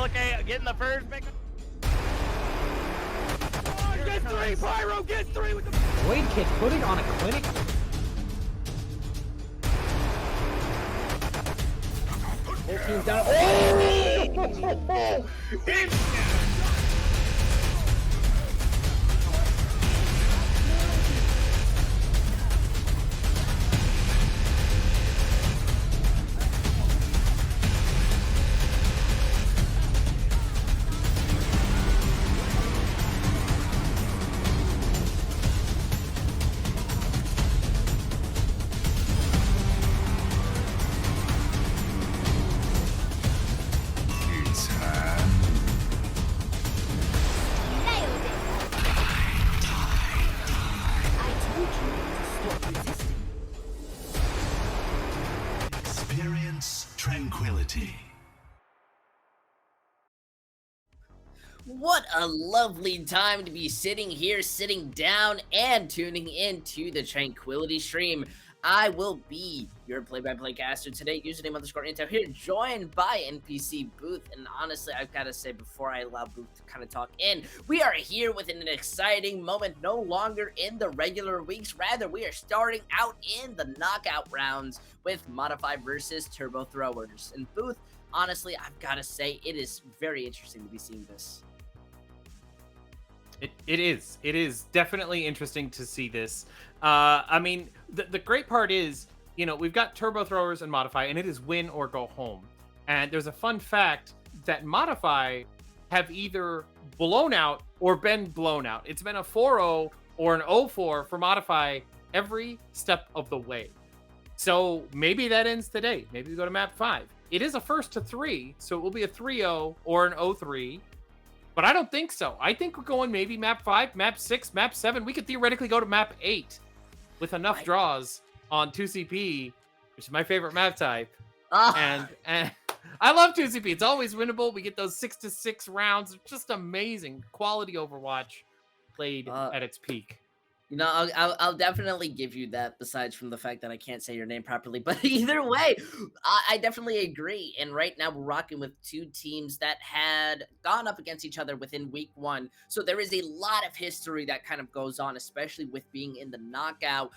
Okay, getting the first pick. Oh, get three, Pyro, get three with the Void Kid putting on a clinic. Whole team's down. Oh! Experience tranquility. What a lovely time to be sitting here, sitting down, and tuning into the Tranquility stream. I will be your play-by-play caster today, username _Intel here, joined by NPC Booth. And honestly, I've got to say, before I allow Booth to kind of talk in, we are here with an exciting moment, no longer in the regular weeks. Rather, we are starting out in the knockout rounds with Modify versus Turbo Throwers. And Booth, honestly, I've got to say, it is very interesting to be seeing this. It is definitely interesting to see this. I mean, the great part is, you know, we've got Turbo Throwers and Modify, and it is win or go home. And there's a fun fact that Modify have either blown out or been blown out. It's been a 4-0 or an 0-4 for Modify every step of the way. So maybe that ends today. Maybe we go to map 5. It is a first to 3, so it will be a 3-0 or an 0-3. But I don't think so. I think we're going maybe map 5, map 6, map 7. We could theoretically go to map 8 with enough draws on 2CP, which is my favorite map type. And I love 2CP. It's always winnable. We get those 6-6 rounds. It's just amazing. Quality Overwatch played at its peak. You know, I'll definitely give you that, besides from the fact that I can't say your name properly. But either way, I definitely agree. And right now we're rocking with two teams that had gone up against each other within week 1. So there is a lot of history that kind of goes on, especially with being in the knockout.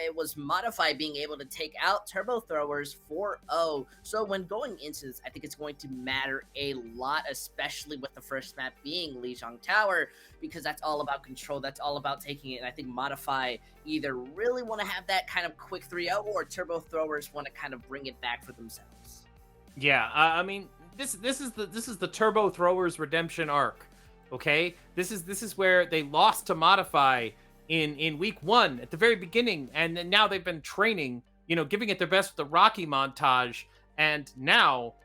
It was Modify being able to take out Turbo Throwers 4-0. So when going into this, I think it's going to matter a lot, especially with the first map being Lijiang Tower, because that's all about control. That's all about taking it. And I think Modify either really want to have that kind of quick 3-0, or Turbo Throwers want to kind of bring it back for themselves. Yeah, I mean, this is the Turbo Throwers redemption arc. Okay, this is where they lost to Modify in week 1 at the very beginning, and then now they've been training, you know, giving it their best with the Rocky montage, and now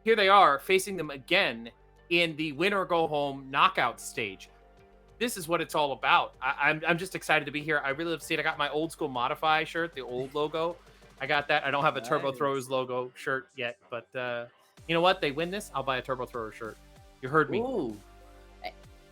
here they are facing them again in the win or go home knockout stage. This is what it's all about. I'm just excited to be here. I really love to see it. I got my old school Modify shirt, the old logo. I got that. I don't have a Turbo Throwers logo shirt yet, but you know what? They win this, I'll buy a Turbo Thrower shirt. You heard me. Ooh,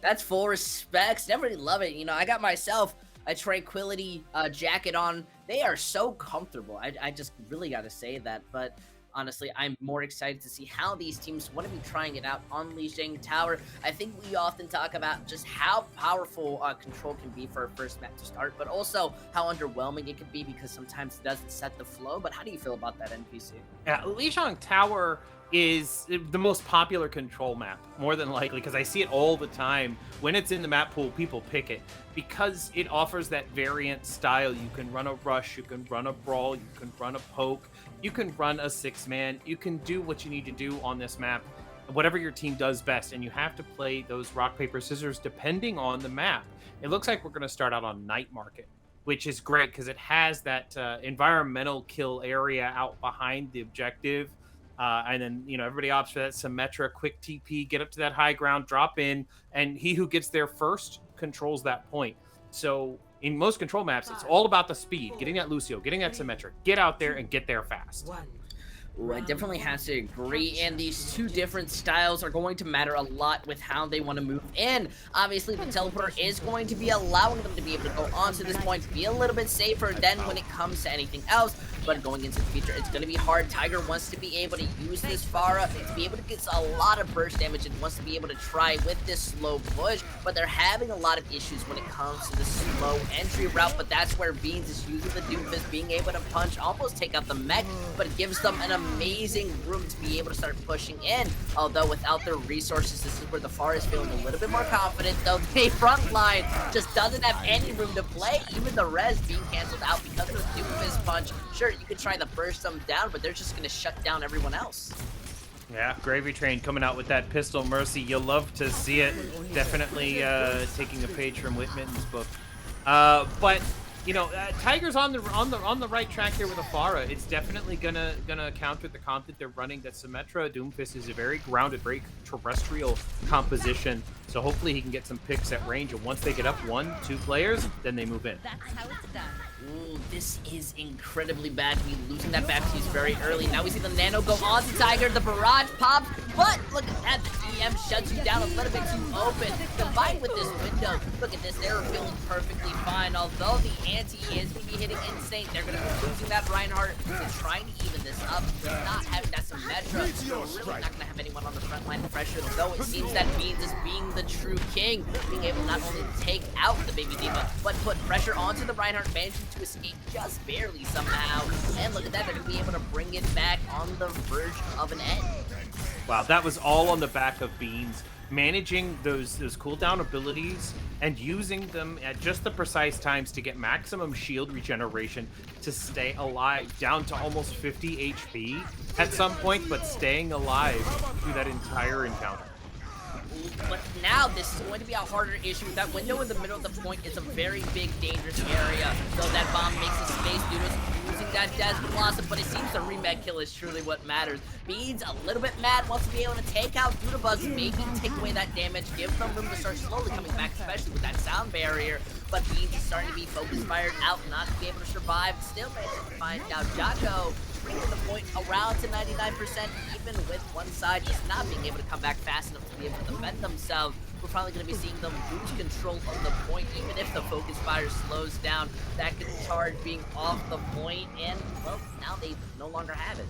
that's full respects. Definitely love it. You know, I got myself a Tranquility jacket on. They are so comfortable. I just really got to say that. But honestly, I'm more excited to see how these teams want to be trying it out on Lijiang Tower. I think we often talk about just how powerful control can be for a first map to start, but also how underwhelming it could be because sometimes it doesn't set the flow. But how do you feel about that, NPC? Yeah, Lijiang Tower is the most popular control map, more than likely, because I see it all the time. When it's in the map pool, people pick it because it offers that variant style. You can run a rush, you can run a brawl, you can run a poke, you can run a 6-man, you can do what you need to do on this map, whatever your team does best, and you have to play those rock, paper, scissors depending on the map. It looks like we're going to start out on Night Market, which is great because it has that environmental kill area out behind the objective. And then, you know, everybody opts for that Symmetra, quick TP, get up to that high ground, drop in, and he who gets there first controls that point. So in most control maps, it's all about the speed, getting that Lucio, getting that Symmetra, get out there and get there fast. Ooh, I definitely have to agree, and these two different styles are going to matter a lot with how they want to move in. Obviously, the teleporter is going to be allowing them to be able to go on to this point, be a little bit safer than when it comes to anything else, but going into the future, it's going to be hard. Tiger wants to be able to use this Pharah to be able to get a lot of burst damage and wants to be able to try with this slow push, but they're having a lot of issues when it comes to the slow entry route, but that's where Beans is using the Doomfist, being able to punch, almost take out the mech, but it gives them an amazing room to be able to start pushing in. Although without their resources, this is where the Pharah is feeling a little bit more confident, though the front line just doesn't have any room to play. Even the res being canceled out because of the Doomfist punch. Sure, you could try to burst them down, but they're just going to shut down everyone else. Yeah, Gravy Train coming out with that pistol Mercy. You'll love to see it. Definitely taking a page from Whitman's book. But you know, Tiger's on the right track here with a Pharah. It's definitely gonna counter the comp that they're running. That Symmetra Doomfist is a very grounded, very terrestrial composition. So hopefully he can get some picks at range. And once they get up 1-2 players, then they move in. That's how it's done. Ooh, this is incredibly bad to be losing that Baptiste very early. Now we see the Nano go on to Tiger, the barrage pops, but look at that, the EM shuts you down a little bit too open. Combined with this window, look at this, they're feeling perfectly fine. Although the anti is going to be hitting insane, they're going to be losing that Reinhardt. They're trying to even this up, not having that Symmetra. They're really not going to have anyone on the front line pressure, though it seems that Beans is being the true king, being able not only to take out the Baby D.Va, but put pressure onto the Reinhardt, managing to escape just barely somehow. And look at that, they're going to be able to bring it back on the verge of an end. Wow, that was all on the back of Beans. Managing those cooldown abilities and using them at just the precise times to get maximum shield regeneration to stay alive, down to almost 50 HP at some point, but staying alive through that entire encounter. But now this is going to be a harder issue. That window in the middle of the point is a very big, dangerous area. So that bomb makes a space due to using that Dazzle Blossom, but it seems the remake kill is truly what matters. Beans a little bit mad, wants to be able to take out Doodlebugs, maybe take away that damage, give them room to start slowly coming back, especially with that sound barrier. But Beans is starting to be focus fired out, not to be able to survive. Still managing to find out Jocko, bringing the point around to 99%, even with one side just not being able to come back fast enough to be able to defend themselves. We're probably going to be seeing them lose control of the point, even if the focus fire slows down. That could charge being off the point, and, well, now they no longer have it.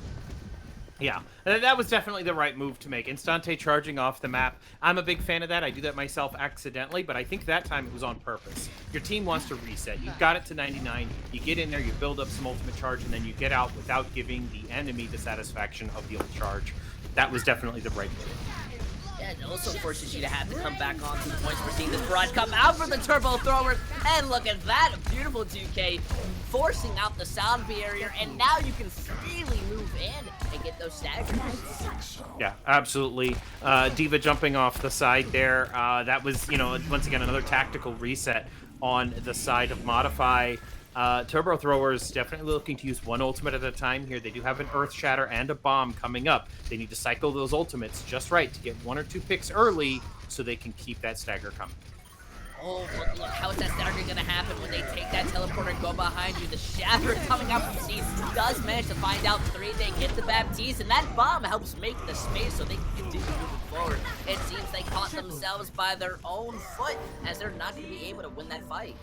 Yeah, that was definitely the right move to make. Instante charging off the map. I'm a big fan of that. I do that myself accidentally, but I think that time it was on purpose. Your team wants to reset. You've got it to 99. You get in there, you build up some ultimate charge, and then you get out without giving the enemy the satisfaction of the ult charge. That was definitely the right move. Yeah, it also forces you to have to come back on to the points. We're seeing this barrage come out for the turbo throwers, and look at that, a beautiful 2K, forcing out the sound barrier, and now you can freely move in and get those staggers. Yeah, absolutely. D.Va jumping off the side there. That was, you know, once again, another tactical reset on the side of Modify. Turbo Throwers definitely looking to use one ultimate at a time here. They do have an Earth Shatter and a bomb coming up. They need to cycle those ultimates just right to get 1 or 2 picks early so they can keep that stagger coming. Oh, look, how is that stagger going to happen when they take that teleporter and go behind you? The Shatter coming out from Steve does manage to find out 3. They hit the Baptiste, and that bomb helps make the space so they can continue moving forward. It seems they caught themselves by their own foot, as they're not going to be able to win that fight.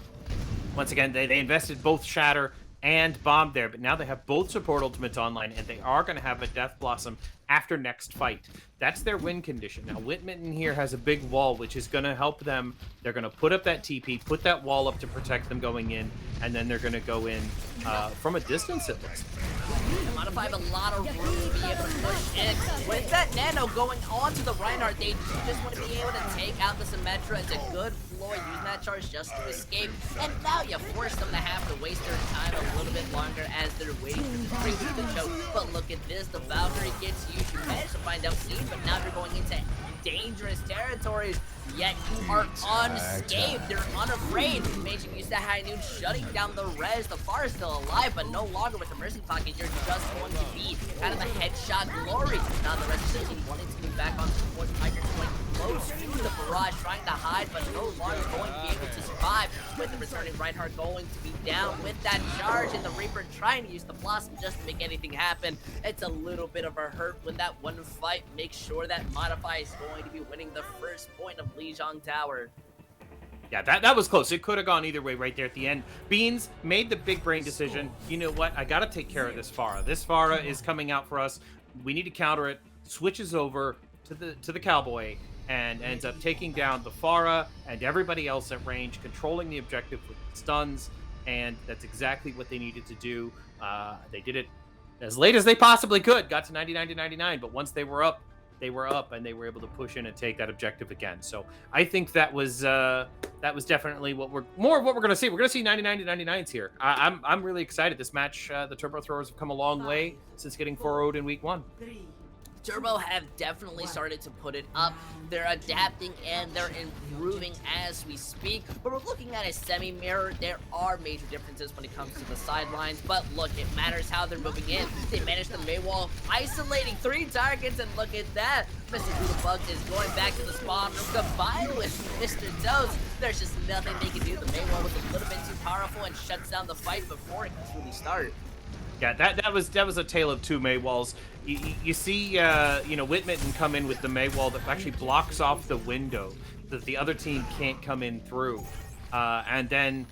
Once again, they invested both Shatter and Bomb there, but now they have both support ultimates online, and they are going to have a Death Blossom after next fight. That's their win condition. Now, Whitman in here has a big wall, which is going to help them. They're going to put up that TP, put that wall up to protect them going in, and then they're going to go in from a distance at least. Modify have a lot of room to be able to push in. With that Nano going on to the Reinhardt, they just want to be able to take out the Symmetra. It's a good floor, using that charge just to escape. And now you force them to have to waste their time a little bit longer as they're waiting for the to the choke. But look at this, the Valkyrie gets you. You managed to find out Scene, but now you're going into dangerous territories, yet you are unscathed. They're unafraid. Managing to use that high noon, shutting down the res. The Pharah is still alive, but no longer with the Mercy Pocket. and you're just going to be kind of a headshot glory. Now the rest of the team wanting to move back onto the point. Tigers going close to the barrage, trying to hide, but no longer going to be able to survive. With the returning Reinhardt going to be down with that charge, and the Reaper trying to use the Blossom just to make anything happen. It's a little bit of a hurt when that one fight makes sure that Modify is going to be winning the first point of Lijiang Tower. Yeah, that was close. It could have gone either way right there at the end. Beans made the big brain decision. You know what? I got to take care of this Pharah. This Pharah is coming out for us. We need to counter it. Switches over to the Cowboy and ends up taking down the Pharah and everybody else at range, controlling the objective with stuns, and that's exactly what they needed to do. They did it as late as they possibly could. Got to 99 to 99, but once they were up, and they were able to push in and take that objective again. So I think that was definitely what we're going to see. We're going to see 99 to 99s here. I'm really excited. This match, the Turbo Throwers have come a long way since getting 4-0'd in week 1. Turbo have definitely started to put it up. They're adapting and they're improving as we speak. But we're looking at a semi-mirror. There are major differences when it comes to the sidelines. But look, it matters how they're moving in. They managed the Maywall, isolating 3 targets, and look at that. Mr. Doodlebugs is going back to the spawn room combined with Mr. Toast. There's just nothing they can do. The Maywall was a little bit too powerful and shuts down the fight before it can truly start. Yeah, that was a tale of 2 Maywalls. You see, Whitman come in with the Maywall that actually blocks off the window that the other team can't come in through, and then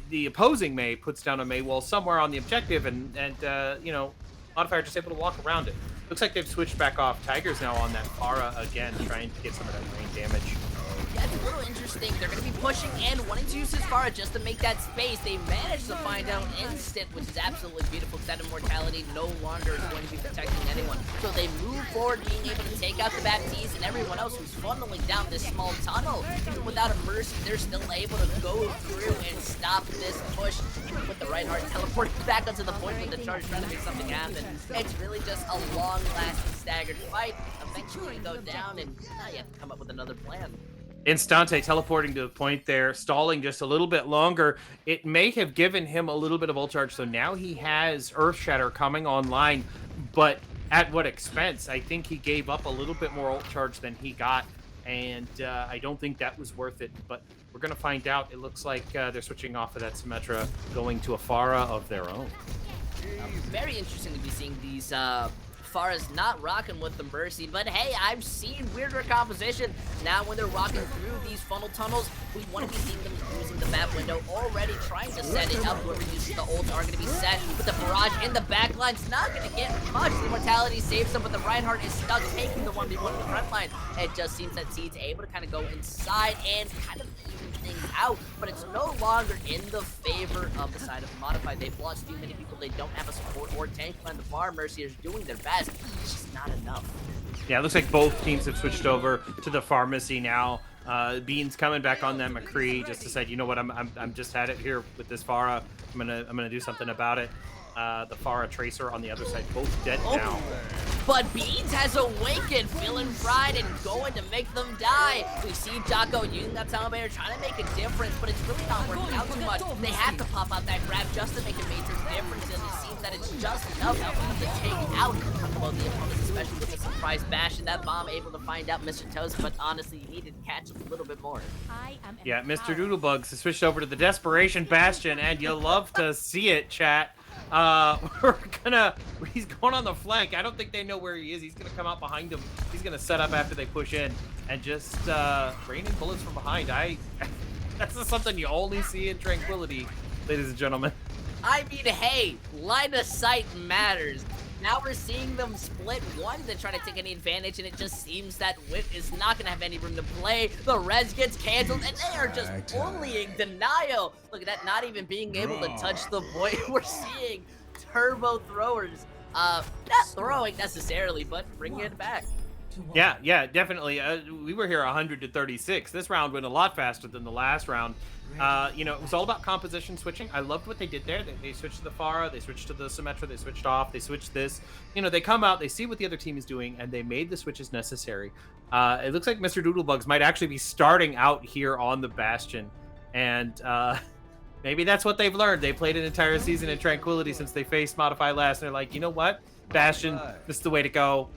the opposing May puts down a Maywall somewhere on the objective, and Modifier just able to walk around it. Looks like they've switched back off. Tiger's now on that Pharah again, trying to get some of that rain damage. Yeah, it's a little interesting. They're going to be pushing in, wanting to use his Pharah just to make that space. They managed to find out instant, which is absolutely beautiful, because that immortality no longer is going to be protecting anyone. So they move forward, being able to take out the Baptiste and everyone else who's funneling down this small tunnel. Even without a Mercy, they're still able to go through and stop this push. Even with the Reinhardt teleporting back onto the point with the charge trying to make something happen. It's really just a long-lasting staggered fight. Eventually go down, and now you have to come up with another plan. Instante teleporting to the point there, stalling just a little bit longer. It may have given him a little bit of ult charge, so now he has Earth Shatter coming online, but at what expense? I think he gave up a little bit more ult charge than he got, and I don't think that was worth it, but we're going to find out. It looks like they're switching off of that Symmetra, going to a Pharah of their own. Very interesting to be seeing these Pharah's not rocking with the Mercy, but hey, I've seen weirder composition. Now when they're rocking through these funnel tunnels, we want to be seeing them using the map window, already trying to set it up. Whoever uses the ult are going to be set, but the barrage in the backline's not going to get much. The Immortality saves them, but the Reinhardt is stuck taking the 1v1 in the front line. It just seems that Seed's able to kind of go inside and kind of even things out, but it's no longer in the favor of the side of Modified. They've lost too many people. They don't have a support or tank, and the Far Mercy is doing their best. It's just not enough. Yeah, it looks like both teams have switched over to the Pharmacy now. Beans coming back on that McCree just to say, you know what, I'm just at it here with this Pharah. I'm gonna do something about it. The Pharah Tracer on the other side, both dead now. But Beans has awakened, feeling fried and going to make them die. We see Jocko using that Telebayer, trying to make a difference, but it's really not working out too much. They have to pop out that grab just to make a major difference, and it seems that it's just enough for them to take out a couple of the opponents, especially with the surprise bash and that bomb, able to find out Mr. Toast, but honestly, you needed to catch him a little bit more. Yeah, Mr. Doodlebugs has switched over to the Desperation Bastion, and you love to see it, chat. He's going on the flank. I don't think they know where he is. He's gonna come out behind him. He's gonna set up after they push in and just raining bullets from behind. That's just something you only see in Tranquility, ladies and gentlemen. I mean, hey, line of sight matters. Now we're seeing them split one to try to take any advantage, and it just seems that Wit is not going to have any room to play. The res gets canceled, and they are just bullying Denial. Look at that, not even being able to touch the boy. We're seeing Turbo Throwers, not throwing necessarily, but bringing it back. Yeah, definitely. We were here 100 to 36. This round went a lot faster than the last round. It was all about composition switching. I loved what they did there. They switched to the Pharah, they switched to the Symmetra, they switched off, they switched this. They come out, they see what the other team is doing, and they made the switches necessary. It looks like Mr. Doodlebugs might actually be starting out here on the Bastion. And Maybe that's what they've learned. They played an entire season in Tranquility since they faced Modify last, and they're like, you know what? Bastion, this is the way to go.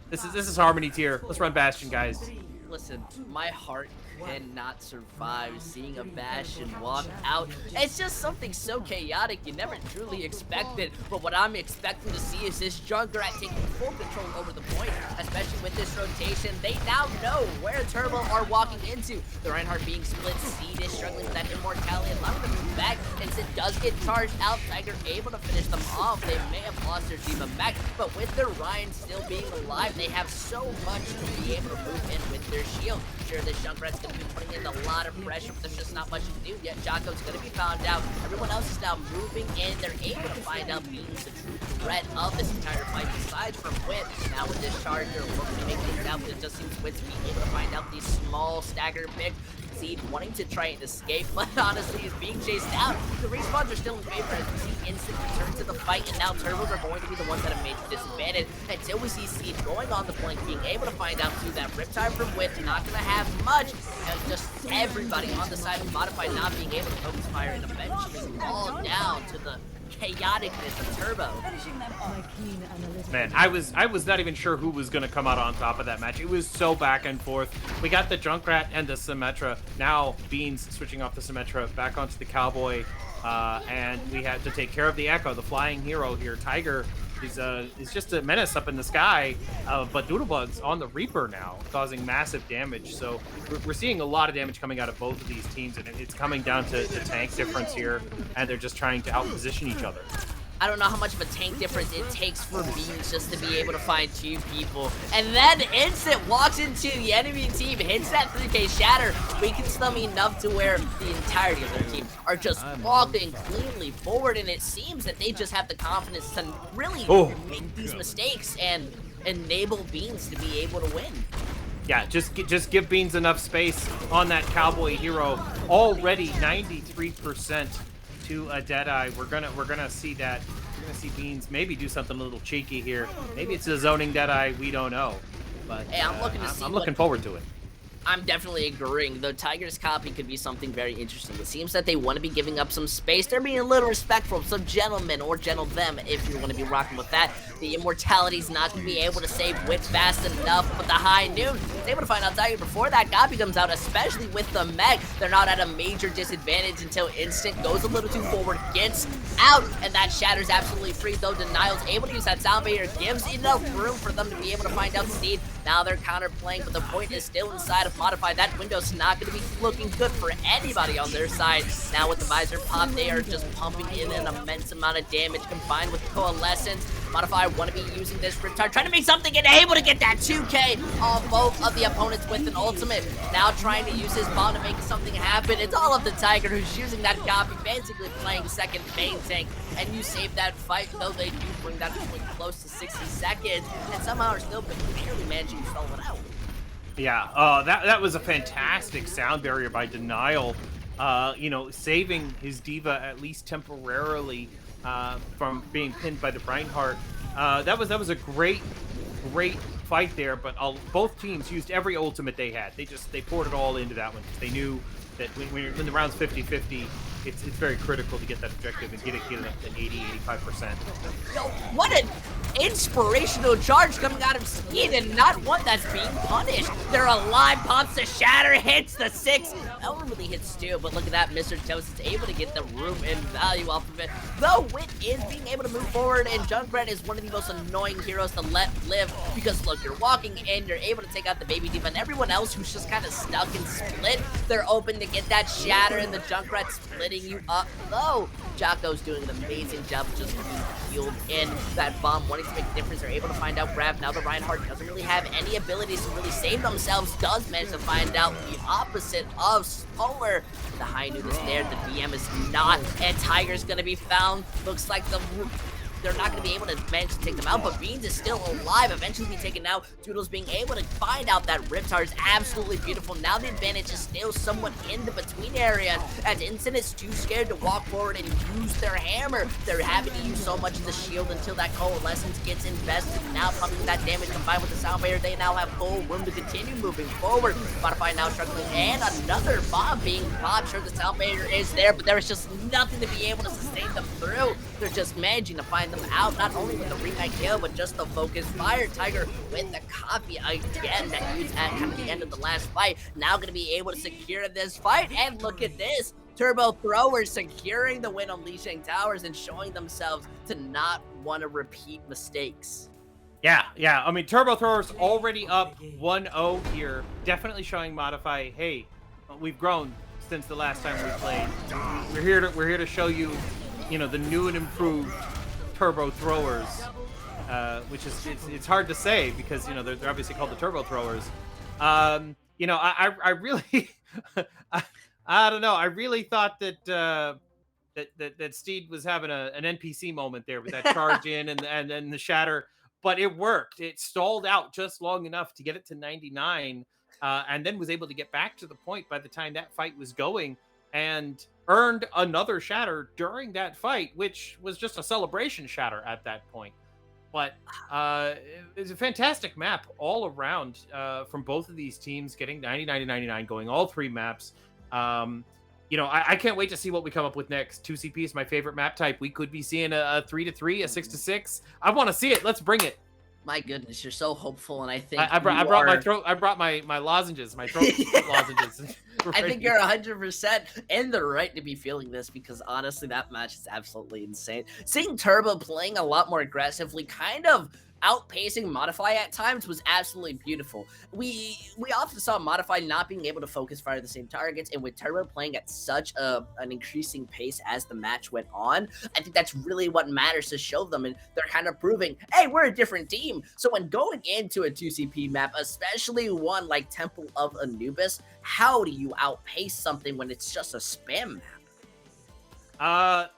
This is Harmony tier. Let's run Bastion, guys. Listen, my heart cannot survive seeing a Bastion walk out. It's just something so chaotic you never truly expected. But what I'm expecting to see is this Junkrat taking full control over the point, especially with this rotation. They now know where Turbo are walking into. The Reinhardt being split, Seed is struggling with that immortality, allowing them to move back. Instant does get charged out. Tiger able to finish them off. They may have lost their D.Va back, but with their Ryan still being alive, they have so much to be able to move in with their shield. Sure, this Junkrat's going to be putting in a lot of pressure, but there's just not much to do yet. Jocko's going to be found out. Everyone else is now moving in. They're able to find out Beans, the true threat of this entire fight, besides from Wit. Now with this charge, they're looking to make things out, but it just seems Wit's being able to find out these small stagger picks. Seed wanting to try and escape, but honestly is being chased out. The respawns are still in favor as we see Instant return to the fight, and now Turbos are going to be the ones that have made the disadvantage until we see Seed going on the flank, being able to find out too that Riptide from Wit not going to have much, and just everybody on the side of Modify not being able to focus fire, and eventually all down to the chaoticness of Turbo. Man, I was not even sure who was gonna come out on top of that match. It was so back and forth. We got the Junkrat and the Symmetra. Now Beans switching off the Symmetra back onto the Cowboy, and we had to take care of the Echo, the flying hero here. Tiger is just a menace up in the sky, but Doodlebug's on the Reaper now, causing massive damage. So we're seeing a lot of damage coming out of both of these teams, and it's coming down to the tank difference here, and they're just trying to outposition each other. I don't know how much of a tank difference it takes for Beans just to be able to find two people. And then Instant walks into the enemy team, hits that 3K shatter, weakens them enough to where the entirety of their team are just walking cleanly forward. And it seems that they just have the confidence to really make these mistakes and enable Beans to be able to win. Yeah, just give Beans enough space on that Cowboy hero. Already 93% to a Deadeye. We're gonna see that. We're gonna see Beans maybe do something a little cheeky here. Maybe it's a zoning Deadeye. We don't know. But hey, I'm looking forward to it. I'm definitely agreeing. The Tigers copy could be something very interesting. It seems that they want to be giving up some space. They're being a little respectful. So gentlemen, or gentle them, if you want to be rocking with that. The immortality's not going to be able to save Wit fast enough, but the high noon is able to find out Tiger before that copy comes out, especially with the Meg. They're not at a major disadvantage until Instant goes a little too forward, gets out, and that Shatter's absolutely free, though Denial's able to use that Sound Barrier, gives enough room for them to be able to find out Seed. Now they're counterplaying, but the point is still inside of Modify. That window's not going to be looking good for anybody on their side. Now with the Visor pop, they are just pumping in an immense amount of damage combined with Coalescence. Modify want to be using this Riptide, trying to make something and able to get that 2K on both of the opponents with an ultimate. Now trying to use his bomb to make something happen. It's all up to Tiger, who's using that copy, basically playing second main tank. And you save that fight, though they do bring that point close to 60 seconds. And somehow are still barely managing to solve it out. Yeah, that was a fantastic sound barrier by Denial. You know, saving his D.Va at least temporarily from being pinned by the Reinhardt. That was a great fight there. But both teams used every ultimate they had. They poured it all into that one because they knew that when the round's 50-50, it's very critical to get that objective and get it up to 80-85%. Yo, what an inspirational charge coming out of Seed, and not one that's being punished. They're alive, pops the shatter, hits the 6. That one really hits 2, but look at that, Mr. Toast is able to get the room and value off of it. Though Wit is being able to move forward, and Junkrat is one of the most annoying heroes to let live, because look, you're walking in, you're able to take out the baby D.Va, and everyone else who's just kind of stuck and split, they're open to get that shatter, and the Junkrat splitting you up. Though Jocko's doing an amazing job just being healed in that bomb, wanting to make a difference. They're able to find out Grab. Now the Reinhardt doesn't really have any abilities to really save themselves, does manage to find out the opposite of Polar. The high noon is there, the BM is not, and Tiger's gonna be found. Looks like the they're not going to be able to manage to take them out, but Beans is still alive, eventually be taken out. Doodles being able to find out that Riptide is absolutely beautiful. Now the advantage is still somewhat in the between area, as Instant is too scared to walk forward and use their hammer. They're having to use so much of the shield until that Coalescence gets invested. Now pumping that damage combined with the Sound Barrier, they now have full room to continue moving forward. Modify now struggling, and another bomb being popped. Sure, the Sound Barrier is there, but there is just nothing to be able to sustain them through. They're just managing to find them out, not only with the remake kill, but just the focus fire. Tiger with the copy again that he used at kind of the end of the last fight. Now going to be able to secure this fight, and look at this. Turbo Throwers securing the win on Lijiang Towers and showing themselves to not want to repeat mistakes. Yeah. I mean, Turbo Throwers already up 1-0 here. Definitely showing Modify, hey, we've grown since the last time we played. We're here to show you, the new and improved Turbo Throwers, which is it's hard to say because they're obviously called the Turbo Throwers. I really I don't know. I really thought that that Steed was having an NPC moment there with that charge in and the shatter, but it worked. It stalled out just long enough to get it to 99, and then was able to get back to the point by the time that fight was going, and earned another shatter during that fight, which was just a celebration shatter at that point. But it's a fantastic map all around from both of these teams, getting 99 to 99, going all three maps. I can't wait to see what we come up with next. 2CP is my favorite map type. We could be seeing a 3-3, a 6-6. I want to see it. Let's bring it. My goodness, you're so hopeful, and I think I brought my lozenges, my throat lozenges. I think you're 100% in the right to be feeling this, because honestly, that match is absolutely insane. Seeing Turbo playing a lot more aggressively, kind of outpacing Modify at times, was absolutely beautiful. We often saw Modify not being able to focus fire the same targets, and with Turbo playing at such an increasing pace as the match went on, I think that's really what matters to show them, and they're kind of proving, hey, we're a different team. So when going into a 2CP map, especially one like Temple of Anubis, how do you outpace something when it's just a spam map?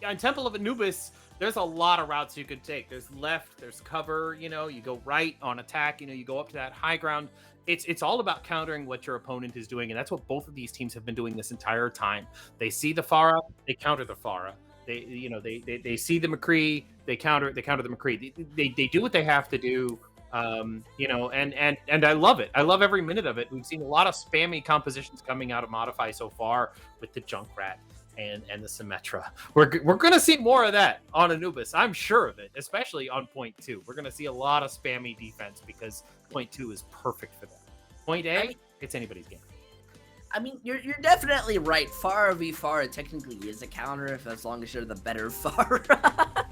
On Temple of Anubis, there's a lot of routes you could take. There's left, there's cover, you go right on attack, you go up to that high ground. It's all about countering what your opponent is doing, and that's what both of these teams have been doing this entire time. They see the Pharah, they counter the Pharah. They see the McCree, they counter the McCree. They do what they have to do. And I love it. I love every minute of it. We've seen a lot of spammy compositions coming out of Modify so far with the Junkrat and the Symmetra. We're going to see more of that on Anubis. I'm sure of it, especially on point 2. We're going to see a lot of spammy defense because point 2 is perfect for that. Point A, it's anybody's game. I mean, you're definitely right. Pharah v Pharah technically is a counter as long as you're the better Pharah.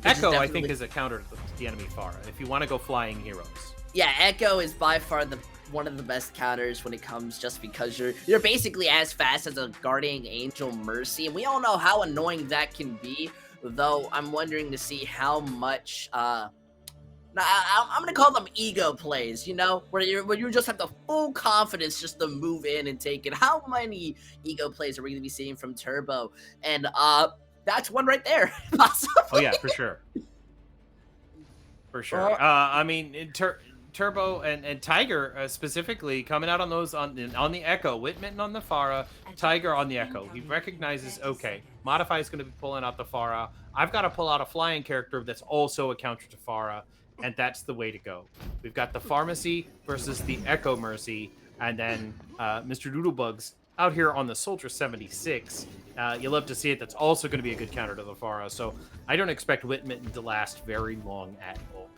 Echo, I think, is a counter to the enemy Pharah, if you want to go flying heroes. Yeah, Echo is by far one of the best counters when it comes, just because you're basically as fast as a Guardian Angel Mercy, and we all know how annoying that can be, though I'm wondering to see how much I'm gonna call them ego plays, where you just have the full confidence just to move in and take it. How many ego plays are we gonna be seeing from Turbo? And that's one right there, possibly. Oh yeah, for sure. For sure. Turbo and Tiger specifically coming out on those on the Echo. Whitman on the Pharah, Tiger on the Echo. He recognizes, okay, Modify is going to be pulling out the Pharah. I've got to pull out a flying character that's also a counter to Pharah, and that's the way to go. We've got the Pharmacy versus the Echo Mercy, and then Mr. Doodlebugs out here on the Soldier 76. You love to see it. That's also going to be a good counter to the Pharah. So I don't expect Whitman to last very long at all.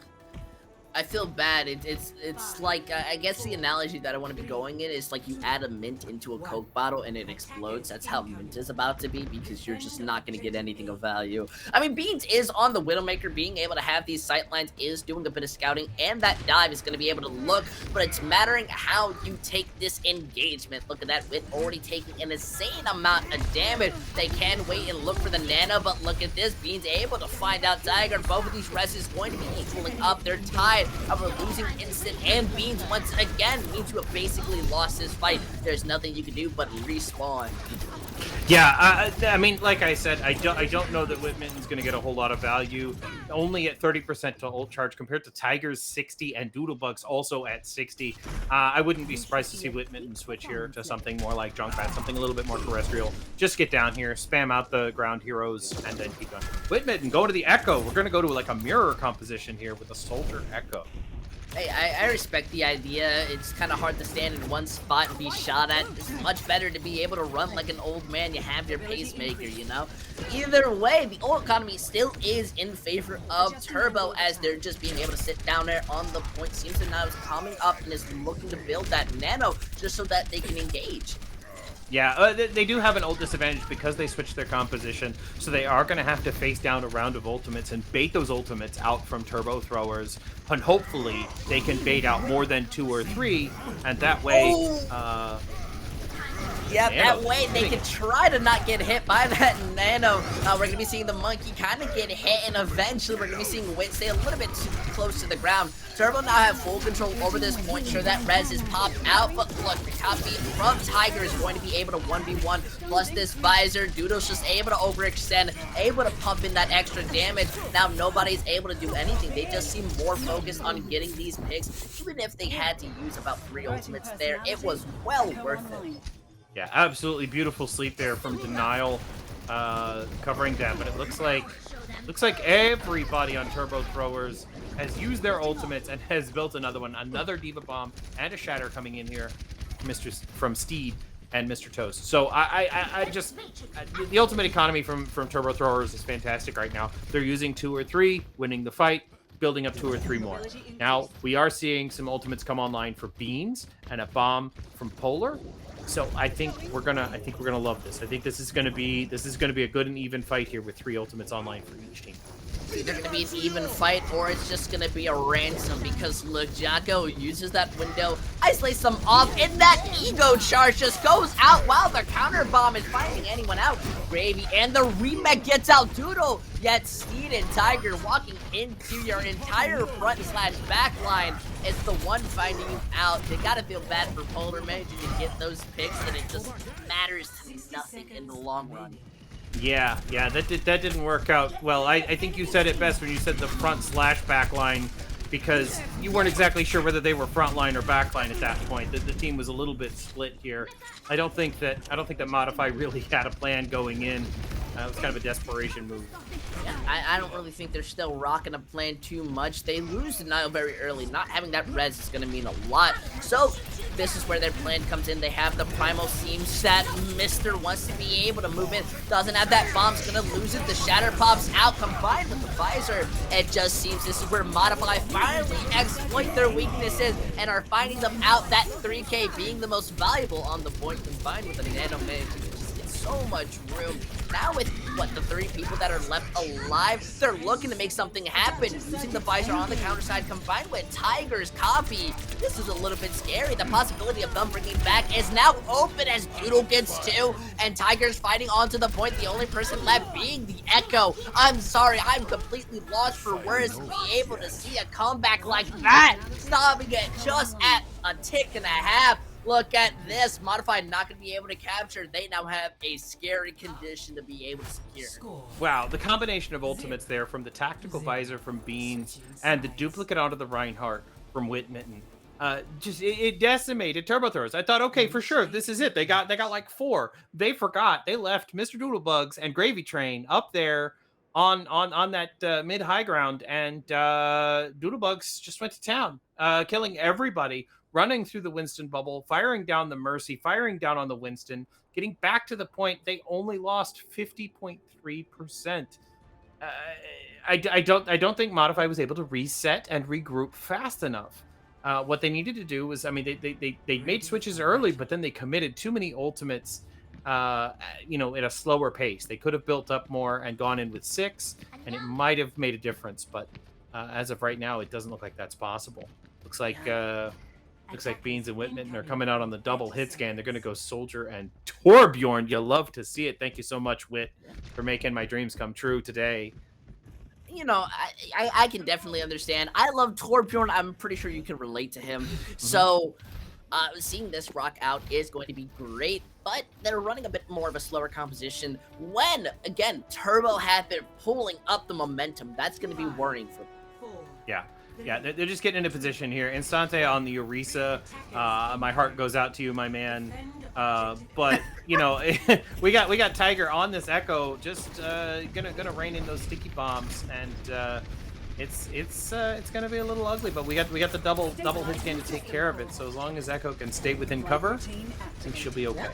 I feel bad. It's like, I guess the analogy that I want to be going in is like you add a mint into a Coke bottle and it explodes. That's how mint is about to be, because you're just not going to get anything of value. I mean, Beans is on the Widowmaker. Being able to have these sightlines is doing a bit of scouting, and that dive is going to be able to look, but it's mattering how you take this engagement. Look at that, with already taking an insane amount of damage. They can wait and look for the nano, but look at this. Beans able to find out Tiger. Both of these rests is going to be equaling up. They're tied. We're losing Instant and Beans once again. Means you have basically lost this fight. There's nothing you can do but respawn. Yeah, I mean, like I said, I don't know that Whitman's going to get a whole lot of value. Only at 30% to ult charge compared to Tiger's 60 and Doodlebug's also at 60. I wouldn't be surprised to see Whitman switch here to something more like Junkrat, something a little bit more terrestrial. Just get down here, spam out the ground heroes, and then keep going. Whitman, go to the Echo. We're going to go to like a mirror composition here with a Soldier Echo. Hey, I respect the idea. It's kind of hard to stand in one spot and be shot at. It's much better to be able to run like an old man. You have your pacemaker, you know? Either way, the ult economy still is in favor of Turbo, as they're just being able to sit down there on the point. Seems to now is coming up and is looking to build that nano just so that they can engage. Yeah, they do have an ult disadvantage because they switched their composition, so they are going to have to face down a round of ultimates and bait those ultimates out from turbo throwers, and hopefully they can bait out more than 2 or 3, and that way... Yeah, Nano. that way they can try to not get hit by that nano. We're going to be seeing the monkey kind of get hit, and eventually we're going to be seeing Wit stay a little bit too close to the ground. Turbo now have full control over this point. Sure, that res is popped out, but look, the copy from Tiger is going to be able to 1v1, plus this visor. Doodle's just able to overextend, able to pump in that extra damage. Now nobody's able to do anything. They just seem more focused on getting these picks. Even if they had to use about 3 ultimates there, it was well worth it. Yeah, absolutely beautiful sleep there from Denial, covering that. But it looks like everybody on Turbo Throwers has used their ultimates and has built another one, another Diva Bomb and a Shatter coming in here, from Steed and Mr. Toast. So I just the ultimate economy from Turbo Throwers is fantastic right now. They're using 2 or 3, winning the fight, building up 2 or 3 more. Now we are seeing some ultimates come online for Beans and a bomb from Polar. So I think we're gonna love this. I think this is gonna be a good and even fight here with 3 ultimates online for each team. It's either going to be an even fight or it's just going to be a ransom, because look, Jocko uses that window, isolates them off, and that ego charge just goes out while the counter bomb is finding anyone out. Gravy and the remake gets out Doodle, yet Steed and Tiger walking into your entire front slash back line is the one finding you out. They got to feel bad for Polar managing to get those picks, and it just matters nothing in the long run. Yeah, that didn't work out well. I think you said it best when you said the front slash back line, because you weren't exactly sure whether they were front line or back line at that point. The team was a little bit split here. I don't think that Modify really had a plan going in. It was kind of a desperation move. Yeah, I don't really think they're still rocking a plan too much. They lose Denial very early. Not having that res is going to mean a lot. So this is where their plan comes in. They have the Primal Seams that Mr. wants to be able to move in. Doesn't have that bomb's going to lose it. The Shatter pops out combined with the Visor. It just seems this is where Modify finally exploit their weaknesses and are finding them out. That 3K being the most valuable on the point, combined with a Nano Mage. So much room. Now with, the 3 people that are left alive, they're looking to make something happen. Using the Visor on the counter side combined with Tiger's copy. This is a little bit scary. The possibility of them bringing back is now open as Doodle gets 2, and Tiger's fighting onto the point. The only person left being the Echo. I'm sorry, I'm completely lost for words to be able to see a comeback like that. Stopping it just at a tick and a half. Look at this. Modified not going to be able to capture. They now have a scary condition to be able to secure. Wow, the combination of ultimates there from the Tactical Visor from Beans and the duplicate onto the Reinhardt from Whitmitten. It decimated Turbo Throwers. I thought, okay, for sure, this is it. They got like 4. They forgot. They left Mr. Doodlebugs and Gravy Train up there on that mid-high ground, and Doodlebugs just went to town, killing everybody. Running through the Winston bubble, firing down the Mercy, firing down on the Winston, getting back to the point. They only lost 50.3%. I don't think Modify was able to reset and regroup fast enough. What they needed to do was, I mean, they made switches early, but then they committed too many ultimates, at a slower pace. They could have built up more and gone in with 6, and it might have made a difference. But as of right now, it doesn't look like that's possible. Looks like Beans and Whitmitten are coming out on the double hit scan. They're going to go Soldier and Torbjorn. You love to see it. Thank you so much, Wit, for making my dreams come true today. I can definitely understand. I love Torbjorn. I'm pretty sure you can relate to him. So seeing this rock out is going to be great. but they're running a bit more of a slower composition when, again, Turbo have been pulling up the momentum. That's going to be worrying for them. Yeah, they're just getting into position here. Instante on the Orisa. My heart goes out to you, my man. But you know, we got Tiger on this Echo, just gonna rain in those sticky bombs, and it's gonna be a little ugly. But we got the double hit game to take care of it. So as long as Echo can stay within cover, I think she'll be okay.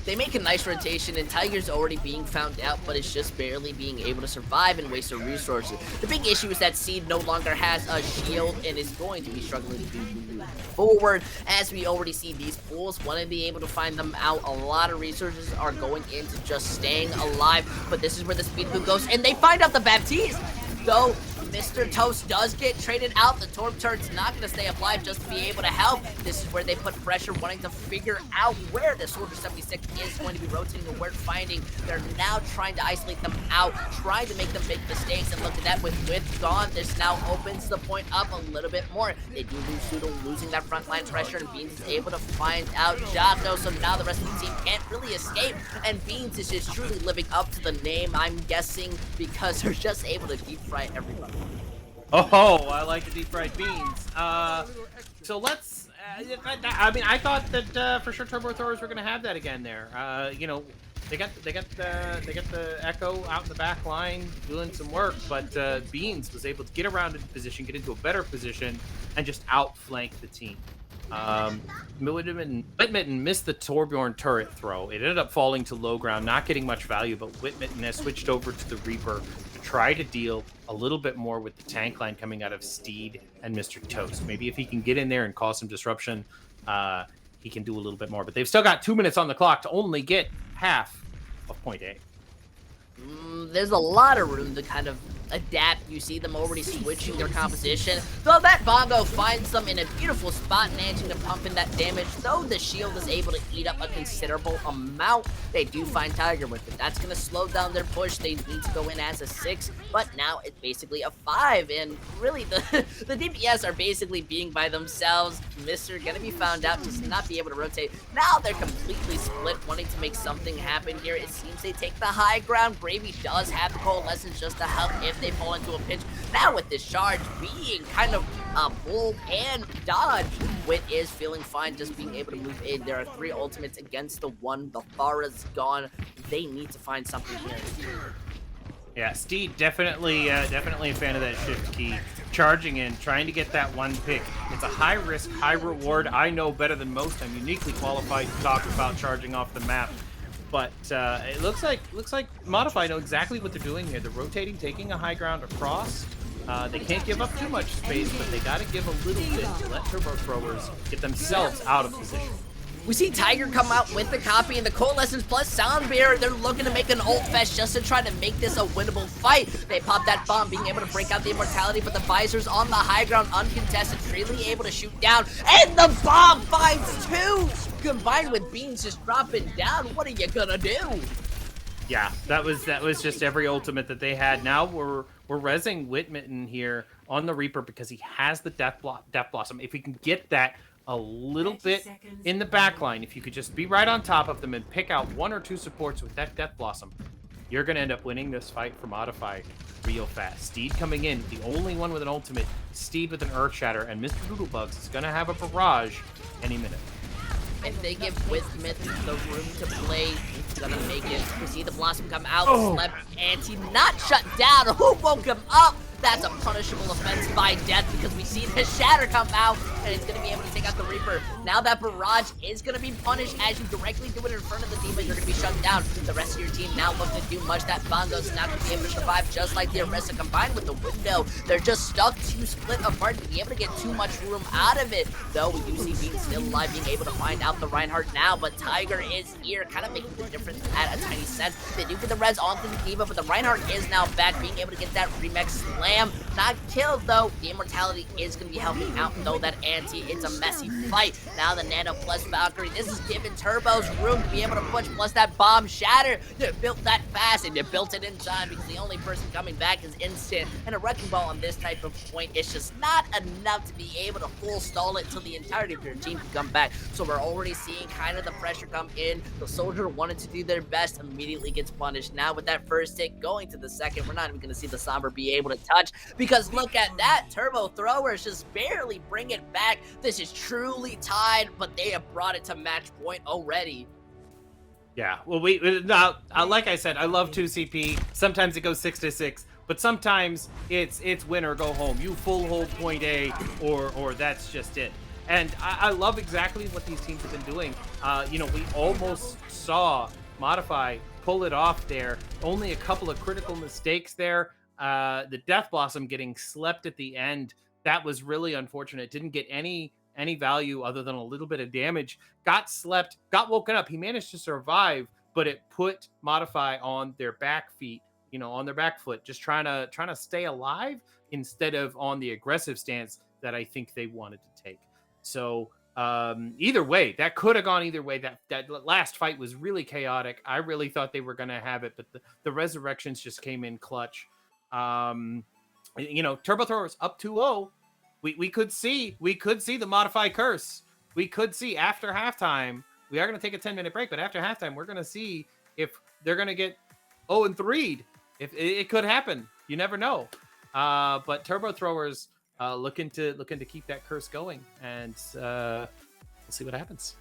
They make a nice rotation, and Tiger's already being found out, but it's just barely being able to survive and waste their resources. The big issue is that Seed no longer has a shield and is going to be struggling to move forward. As we already see these pools, want to be able to find them out. A lot of resources are going into just staying alive, but this is where the speed boot goes, and they find out the Baptiste. Though Mr. Toast does get traded out, the Torp Turret's not going to stay alive just to be able to help. This is where they put pressure, wanting to figure out where the Soldier 76 is going to be rotating and where finding. They're now trying to isolate them out, trying to make them make mistakes, and look at that, with gone, this now opens the point up a little bit more. They do lose Sudo, losing that front line pressure, and Beans is able to find out Jocko, so now the rest of the team can't really escape, and Beans is just truly living up to the name, I'm guessing, because they're just able to deep fry everybody. Oh, I like the deep fried beans. So let's. I mean, I thought that for sure Turbo Throwers were gonna have that again there. You know, they got the Echo out in the back line doing some work, but Beans was able to get around into position, get into a better position, and just outflank the team. Whitmitten missed the Torbjorn turret throw. It ended up falling to low ground, not getting much value, but Whitmitten has switched over to the Reaper to try to deal a little bit more with the tank line coming out of Steed and Mr. Toast. Maybe if he can get in there and cause some disruption, he can do a little bit more. But they've still got 2 minutes on the clock to only get half of point A. There's a lot of room to kind of adapt. You see them already switching their composition. Though that Bongo finds them in a beautiful spot, managing to pump in that damage. Though the shield is able to eat up a considerable amount, they do find Tiger with it. That's going to slow down their push. They need to go in as a 6, but now it's basically a 5. And really, the DPS are basically being by themselves. Mr. going to be found out, just not be able to rotate. Now they're completely split, wanting to make something happen here. It seems they take the high ground. Gravy does have the Coalescence just to help if they fall into a pinch. Now with this charge being kind of bold and dodge, Wit is feeling fine just being able to move in. There are 3 ultimates against the 1. The Thara's gone. They need to find something here. Yeah, Steed definitely a fan of that shift key. Charging in, trying to get that 1 pick. It's a high risk, high reward. I know better than most. I'm uniquely qualified to talk about charging off the map. But it looks like Modify know exactly what they're doing here. They're rotating, taking a high ground across. They can't give up too much space, but they got to give a little bit to let Turbo Throwers get themselves out of position. We see Tiger come out with the copy and the Coalescence plus Sound Bear. They're looking to make an ult fest just to try to make this a winnable fight. They pop that bomb, being able to break out the immortality, but the Visor's on the high ground, uncontested, freely able to shoot down, and the bomb finds 2! Combined with Beans just dropping down, what are you gonna do? Yeah, that was just every ultimate that they had. Now we're rezzing Whitmitten here on the Reaper because he has the Death Blossom. If we can get that a little bit in the back line, if you could just be right on top of them and pick out 1 or 2 supports with that Death Blossom, you're going to end up winning this fight for Modify real fast. Steed coming in, the only one with an ultimate, Steed with an Earth Shatter, and Mr. Doodlebugs is going to have a barrage any minute. If they give Whitmitten the room to play, he's gonna make it. We see the Blossom come out, slept, and he not shut down. Who woke him up? That's a punishable offense by death because we see the Shatter come out and it's going to be able to take out the Reaper. Now that barrage is going to be punished as you directly do it in front of the D.Va. You're going to be shut down. The rest of your team now looking to do much. That Bongo's not going to be able to survive, just like the Orisa combined with the Window. They're just stuck to split apart to be able to get too much room out of it. Though we do see Bean still alive, being able to find out the Reinhardt now, but Tiger is here, kind of making the difference at a tiny sense. They do get the res onto the D.Va, but the Reinhardt is now back, being able to get that Remix Slam. slam. Not killed, though. The immortality is going to be helping out, though, that anti. It's a messy fight. Now the Nano plus Valkyrie. This is giving Turbo's room to be able to push, plus that bomb shatter. They built that fast, and they built it in time because the only person coming back is instant. And a Wrecking Ball on this type of point is just not enough to be able to full stall it until the entirety of your team can come back. So we're already seeing kind of the pressure come in. The Soldier wanted to do their best, immediately gets punished. Now with that first hit going to the second, we're not even going to see the Sombra be able to touch, because look at that. Turbo Throwers just barely bring it back. This is truly tied, but they have brought it to match point already. Yeah, well, like I said, I love 2CP. Sometimes it goes 6-6, but sometimes it's win or go home. You full hold point A, or that's just it. And I love exactly what these teams have been doing. We almost saw Modify pull it off there. Only a couple of critical mistakes there. The Death Blossom getting slept at the end, that was really unfortunate. Didn't get any value other than a little bit of damage. Got slept, got woken up. He managed to survive, but it put Modify on their back feet, on their back foot, just trying to stay alive instead of on the aggressive stance that I think they wanted to take. So either way, that could have gone either way. That last fight was really chaotic. I really thought they were going to have it, but the Resurrections just came in clutch. Turbo Throwers up 2-0. We could see the Modify curse. We could see after halftime. We are going to take a 10-minute break, but after halftime, we're going to see if they're going to get 0-3'd. If it could happen, you never know. But Turbo Throwers looking to keep that curse going, and we'll see what happens.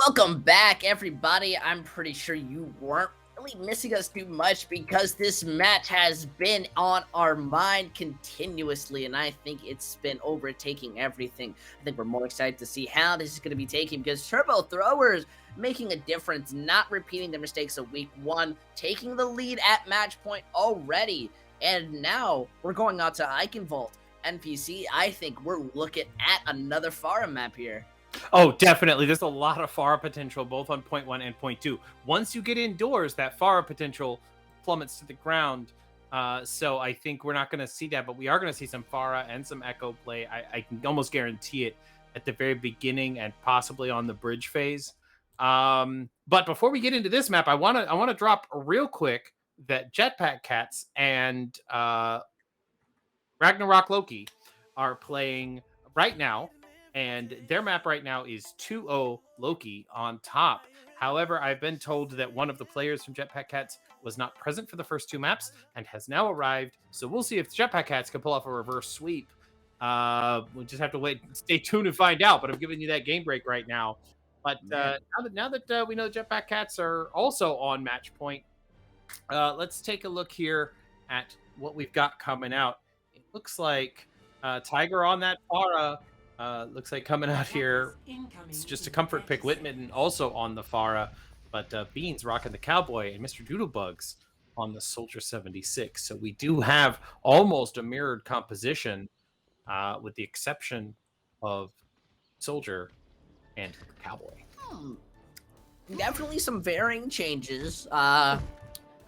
Welcome back, everybody. I'm pretty sure you weren't really missing us too much because this match has been on our mind continuously, and I think it's been overtaking everything. I think we're more excited to see how this is going to be taken because Turbo Throwers making a difference, not repeating their mistakes of week one, taking the lead at match point already. And now we're going out to Eichenwald. NPC, I think we're looking at another Pharah map here. Oh, definitely. There's a lot of Pharah potential, both on point 1 and point 2. Once you get indoors, that Pharah potential plummets to the ground. So I think we're not going to see that, but we are going to see some Pharah and some Echo play. I can almost guarantee it at the very beginning and possibly on the bridge phase. But before we get into this map, I want to drop real quick that Jetpack Cats and Ragnarok Loki are playing right now. And their map right now is 2-0 Loki on top. However, I've been told that one of the players from Jetpack Cats was not present for the first 2 maps and has now arrived. So we'll see if Jetpack Cats can pull off a reverse sweep. We'll just have to wait, stay tuned and find out. But I'm giving you that game break right now. But now that we know Jetpack Cats are also on match point, let's take a look here at what we've got coming out. It looks like Tiger on that Pharah. Looks like coming out here, it's just a comfort pick. Whitman also on the Pharah, but Beans rocking the Cowboy and Mr. Doodlebugs on the Soldier 76. So we do have almost a mirrored composition, with the exception of Soldier and Cowboy. Definitely some varying changes.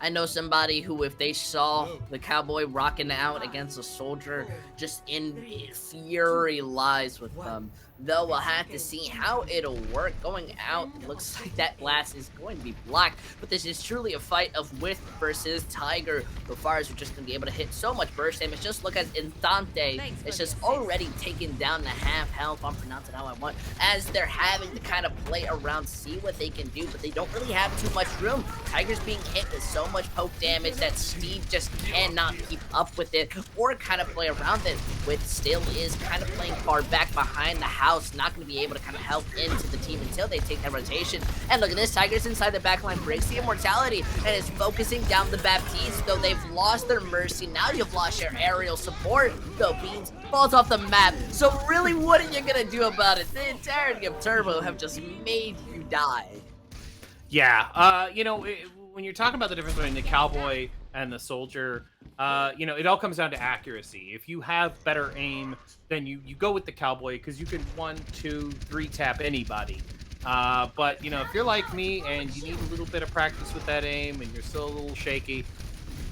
I know somebody who, if they saw the Cowboy rocking out against a Soldier, just in fury lies with them. Though we'll have to see how it'll work. Going out, looks like that glass is going to be blocked, but this is truly a fight of Width versus Tiger. The Fires are just going to be able to hit so much burst damage. Just look at Instante. It's just already taken down the half health. I'm pronouncing how I want, as they're having to kind of play around, see what they can do, but they don't really have too much room. Tiger's being hit with so much poke damage that Steve just cannot keep up with it or kind of play around it. Width still is kind of playing far back behind the house, not going to be able to kind of help into the team until they take that rotation. And look at this, Tiger's inside the backline, breaks the immortality, and is focusing down the Baptiste, though they've lost their Mercy. Now you've lost your aerial support, though Beans falls off the map. So really, what are you going to do about it? The entirety of Turbo have just made you die. Yeah, when you're talking about the difference between the Cowboy and the Soldier, it all comes down to accuracy. If you have better aim, then you go with the Cowboy because you can 1, 2, 3 tap anybody. But if you're like me and you need a little bit of practice with that aim and you're still a little shaky,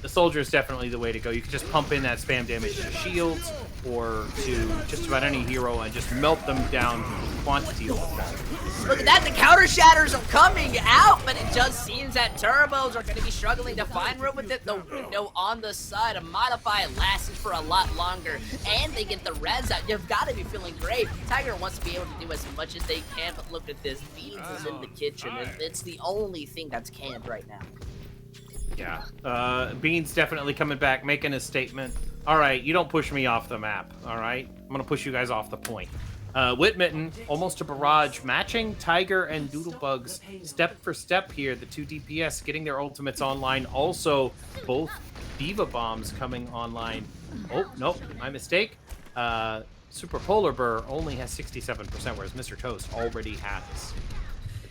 the Soldier is definitely the way to go. You can just pump in that spam damage to shields or to just about any hero and just melt them down to quantity of them. Look at that, the counter shatters are coming out, but it just seems that Turbos are going to be struggling to find room with it. The window on the side of Modify lasts for a lot longer, and they get the res out. You've got to be feeling great. Tiger wants to be able to do as much as they can, but look at this. Beans is in the kitchen, and it's the only thing that's canned right now. Yeah, Beans definitely coming back, making a statement. All right, you don't push me off the map, all right? I'm going to push you guys off the point. Whitmitten, almost a barrage, matching Tiger and Doodlebugs step for step here. The 2 DPS getting their ultimates online. Also, both Diva Bombs coming online. Oh, nope, my mistake. Super Polar Burr only has 67%, whereas Mr. Toast already has.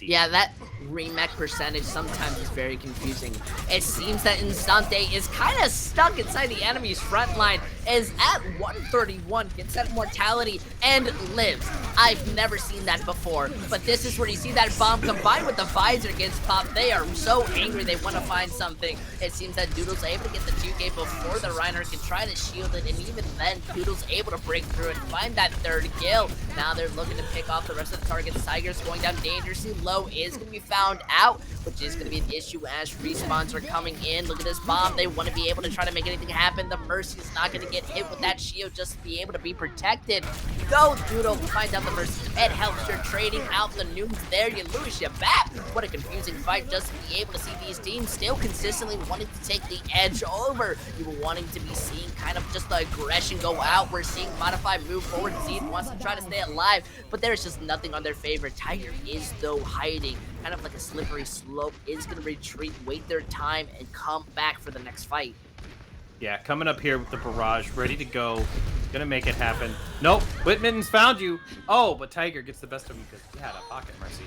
Yeah, that remake percentage sometimes is very confusing. It seems that Instante is kind of stuck inside the enemy's front line, is at 131, gets that mortality, and lives. I've never seen that before, but this is where you see that bomb combined with the visor gets popped. They are so angry they want to find something. It seems that Doodle's able to get the 2K before the Reinhardt can try to shield it, and even then, Doodle's able to break through and find that 3rd kill. Now they're looking to pick off the rest of the targets. Tiger's going down dangerously low, is going to be found out, which is going to be an issue as respawns are coming in. Look at this bomb. They want to be able to try to make anything happen. The Mercy is not going to get hit with that shield, just to be able to be protected. Go, Doodle, finds out the Mercy. It helps. You're trading out the noobs there. You lose your back. What a confusing fight, just to be able to see these teams still consistently wanting to take the edge over. You were wanting to be seeing kind of just the aggression go out. We're seeing Modify move forward. Zed wants to try to stay alive, but there's just nothing on their favor. Tiger is, though, hiding. Kind of like a slippery slope, is going to retreat, wait their time, and come back for the next fight. Yeah, coming up here with the barrage, ready to go. Gonna make it happen. Nope, Whitman's found you. Oh, but Tiger gets the best of him because he had a pocket Mercy.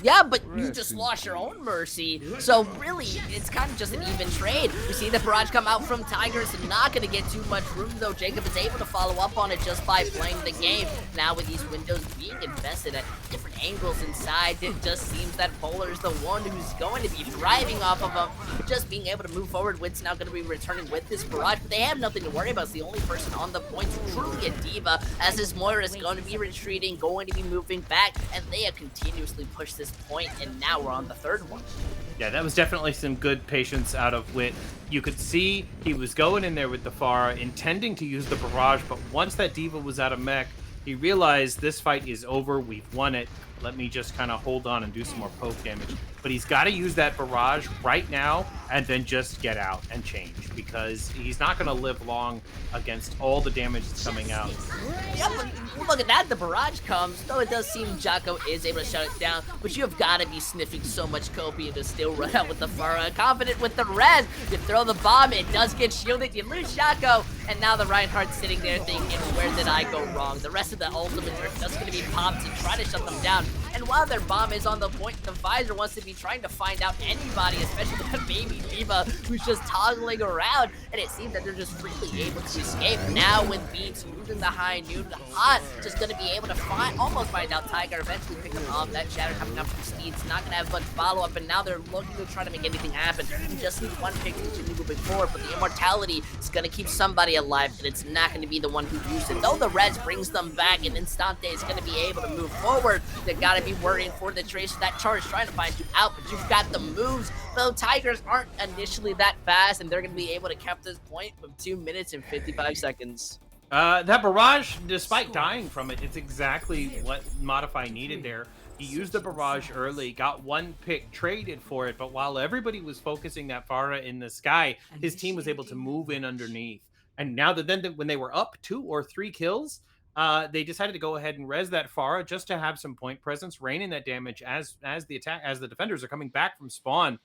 Yeah, but you just lost your own Mercy. So really, it's kind of just an even trade. We see the barrage come out from Tigers, not going to get too much room though. Jacob is able to follow up on it just by playing the game. Now with these windows being invested at different angles inside, it just seems that Polar is the one who's going to be thriving off of them. Just being able to move forward. Wit's now going to be returning with this barrage, but they have nothing to worry about. It's the only person on the point, truly a diva, as this Moira is going to be retreating, going to be moving back, and they have continuously pushed this point, and now we're on the third one. Yeah, that was definitely some good patience out of Wit. You could see he was going in there with the Pharah, intending to use the barrage, but once that diva was out of mech, he realized this fight is over, we've won it. Let me just kind of hold on and do some more poke damage. But he's got to use that barrage right now and then just get out and change, because he's not going to live long against all the damage that's coming out. Yeah, but look at that, the barrage comes, though it does seem Jocko is able to shut it down, but you have got to be sniffing so much Copium to still run out with the Pharah. Confident with the res, you throw the bomb, it does get shielded, you lose Jocko, and now the Reinhardt's sitting there thinking, where did I go wrong? The rest of the ultimates are just going to be popped to try to shut them down, and while their bomb is on the point, the Visor wants to be trying to find out anybody, especially that baby diva who's just toggling around, and it seems that they're just freely able to escape. Now with Beats using the high noon hot, just gonna be able to almost find out Tiger, eventually pick him off. That shatter coming up from Steed's not gonna have much follow-up, and now they're looking to try to make anything happen. You just need one pick to continue moving forward, but the immortality is gonna keep somebody alive, and it's not gonna be the one who used it. Though the res brings them back, and Instante is gonna be able to move forward, they gotta be worrying for the Tracer. That charge trying to find you out, but you've got the moves. Though Tigers aren't initially that fast, and they're going to be able to cap this point with 2 minutes and 55 seconds. That barrage, despite dying from it, it's exactly what Modify needed there. He used the barrage early, got one pick, traded for it, but while everybody was focusing that Pharah in the sky, his team was able to move in underneath. And now that when they were up 2 or 3 kills, they decided to go ahead and res that Pharah just to have some point presence, rain in that damage as the defenders are coming back from spawn.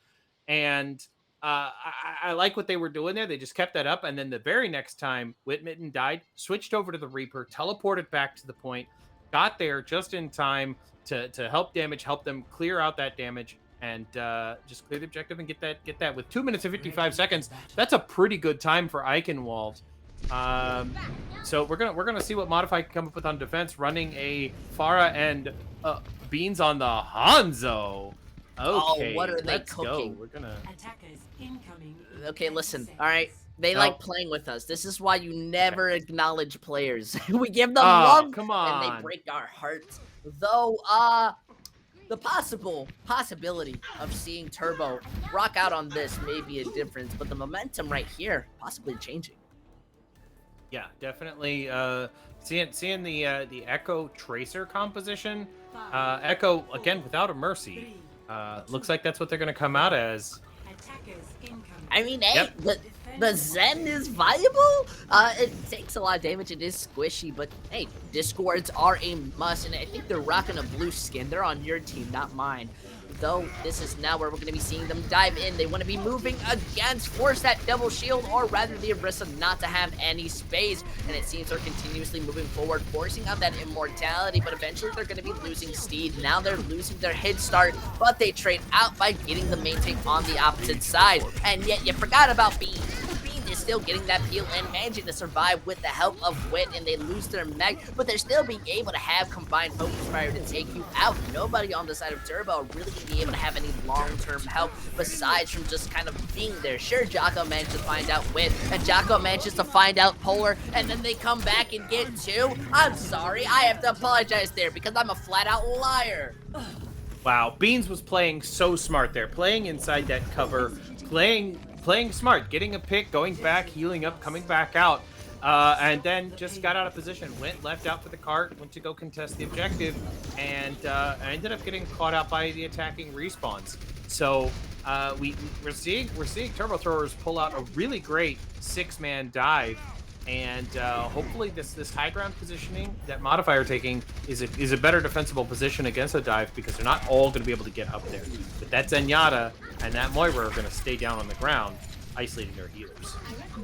And I like what they were doing there. They just kept that up, and then the very next time Whitmitten died, switched over to the Reaper, teleported back to the point, got there just in time to help them clear out that damage, and just clear the objective and get that with 2 minutes and 55 seconds. That's a pretty good time for Eichenwald. So we're gonna see what Modify can come up with on defense, running a Pharah and Beans on the Hanzo. Okay, oh, what are they let's cooking? Go. We're gonna. Okay, listen. All right, they like playing with us. This is why you never acknowledge players. We give them love, come on, and they break our hearts. Though, the possibility of seeing Turbo rock out on this may be a difference, but the momentum right here possibly changing. Yeah, definitely. Seeing the Echo Tracer composition, Echo again without a Mercy. Looks like that's what they're gonna come out as. I mean, hey, the Zen is viable. It takes a lot of damage. It is squishy, but hey, Discords are a must, and I think they're rocking a blue skin. They're on your team, not mine. Though this is now where we're going to be seeing them dive in. They want to be moving against, force that double shield, or rather the Orisa not to have any space. And it seems they're continuously moving forward, forcing out that immortality, but eventually they're going to be losing Steed. Now they're losing their hit start, but they trade out by getting the main tank on the opposite side. And yet you forgot about Bean. Is still getting that peel and managing to survive with the help of Wit, and they lose their mech, but they're still being able to have combined Focus Fire to take you out. Nobody on the side of Turbo are really going to be able to have any long-term help besides from just kind of being there. Sure, Jocko managed to find out Wit, and Jocko manages to find out Polar, and then they come back and get 2. I'm sorry, I have to apologize there because I'm a flat-out liar. Wow, Beans was playing so smart there, playing inside that cover, playing smart, getting a pick, going back, healing up, coming back out, and then just got out of position, went left out for the cart, went to go contest the objective, and ended up getting caught out by the attacking respawns. So we're seeing Turbo Throwers pull out a really great 6-man dive, and hopefully this high ground positioning that Modify are taking is a better defensible position against a dive, because they're not all going to be able to get up there. But that Zenyatta and that Moira are going to stay down on the ground. isolating their healers.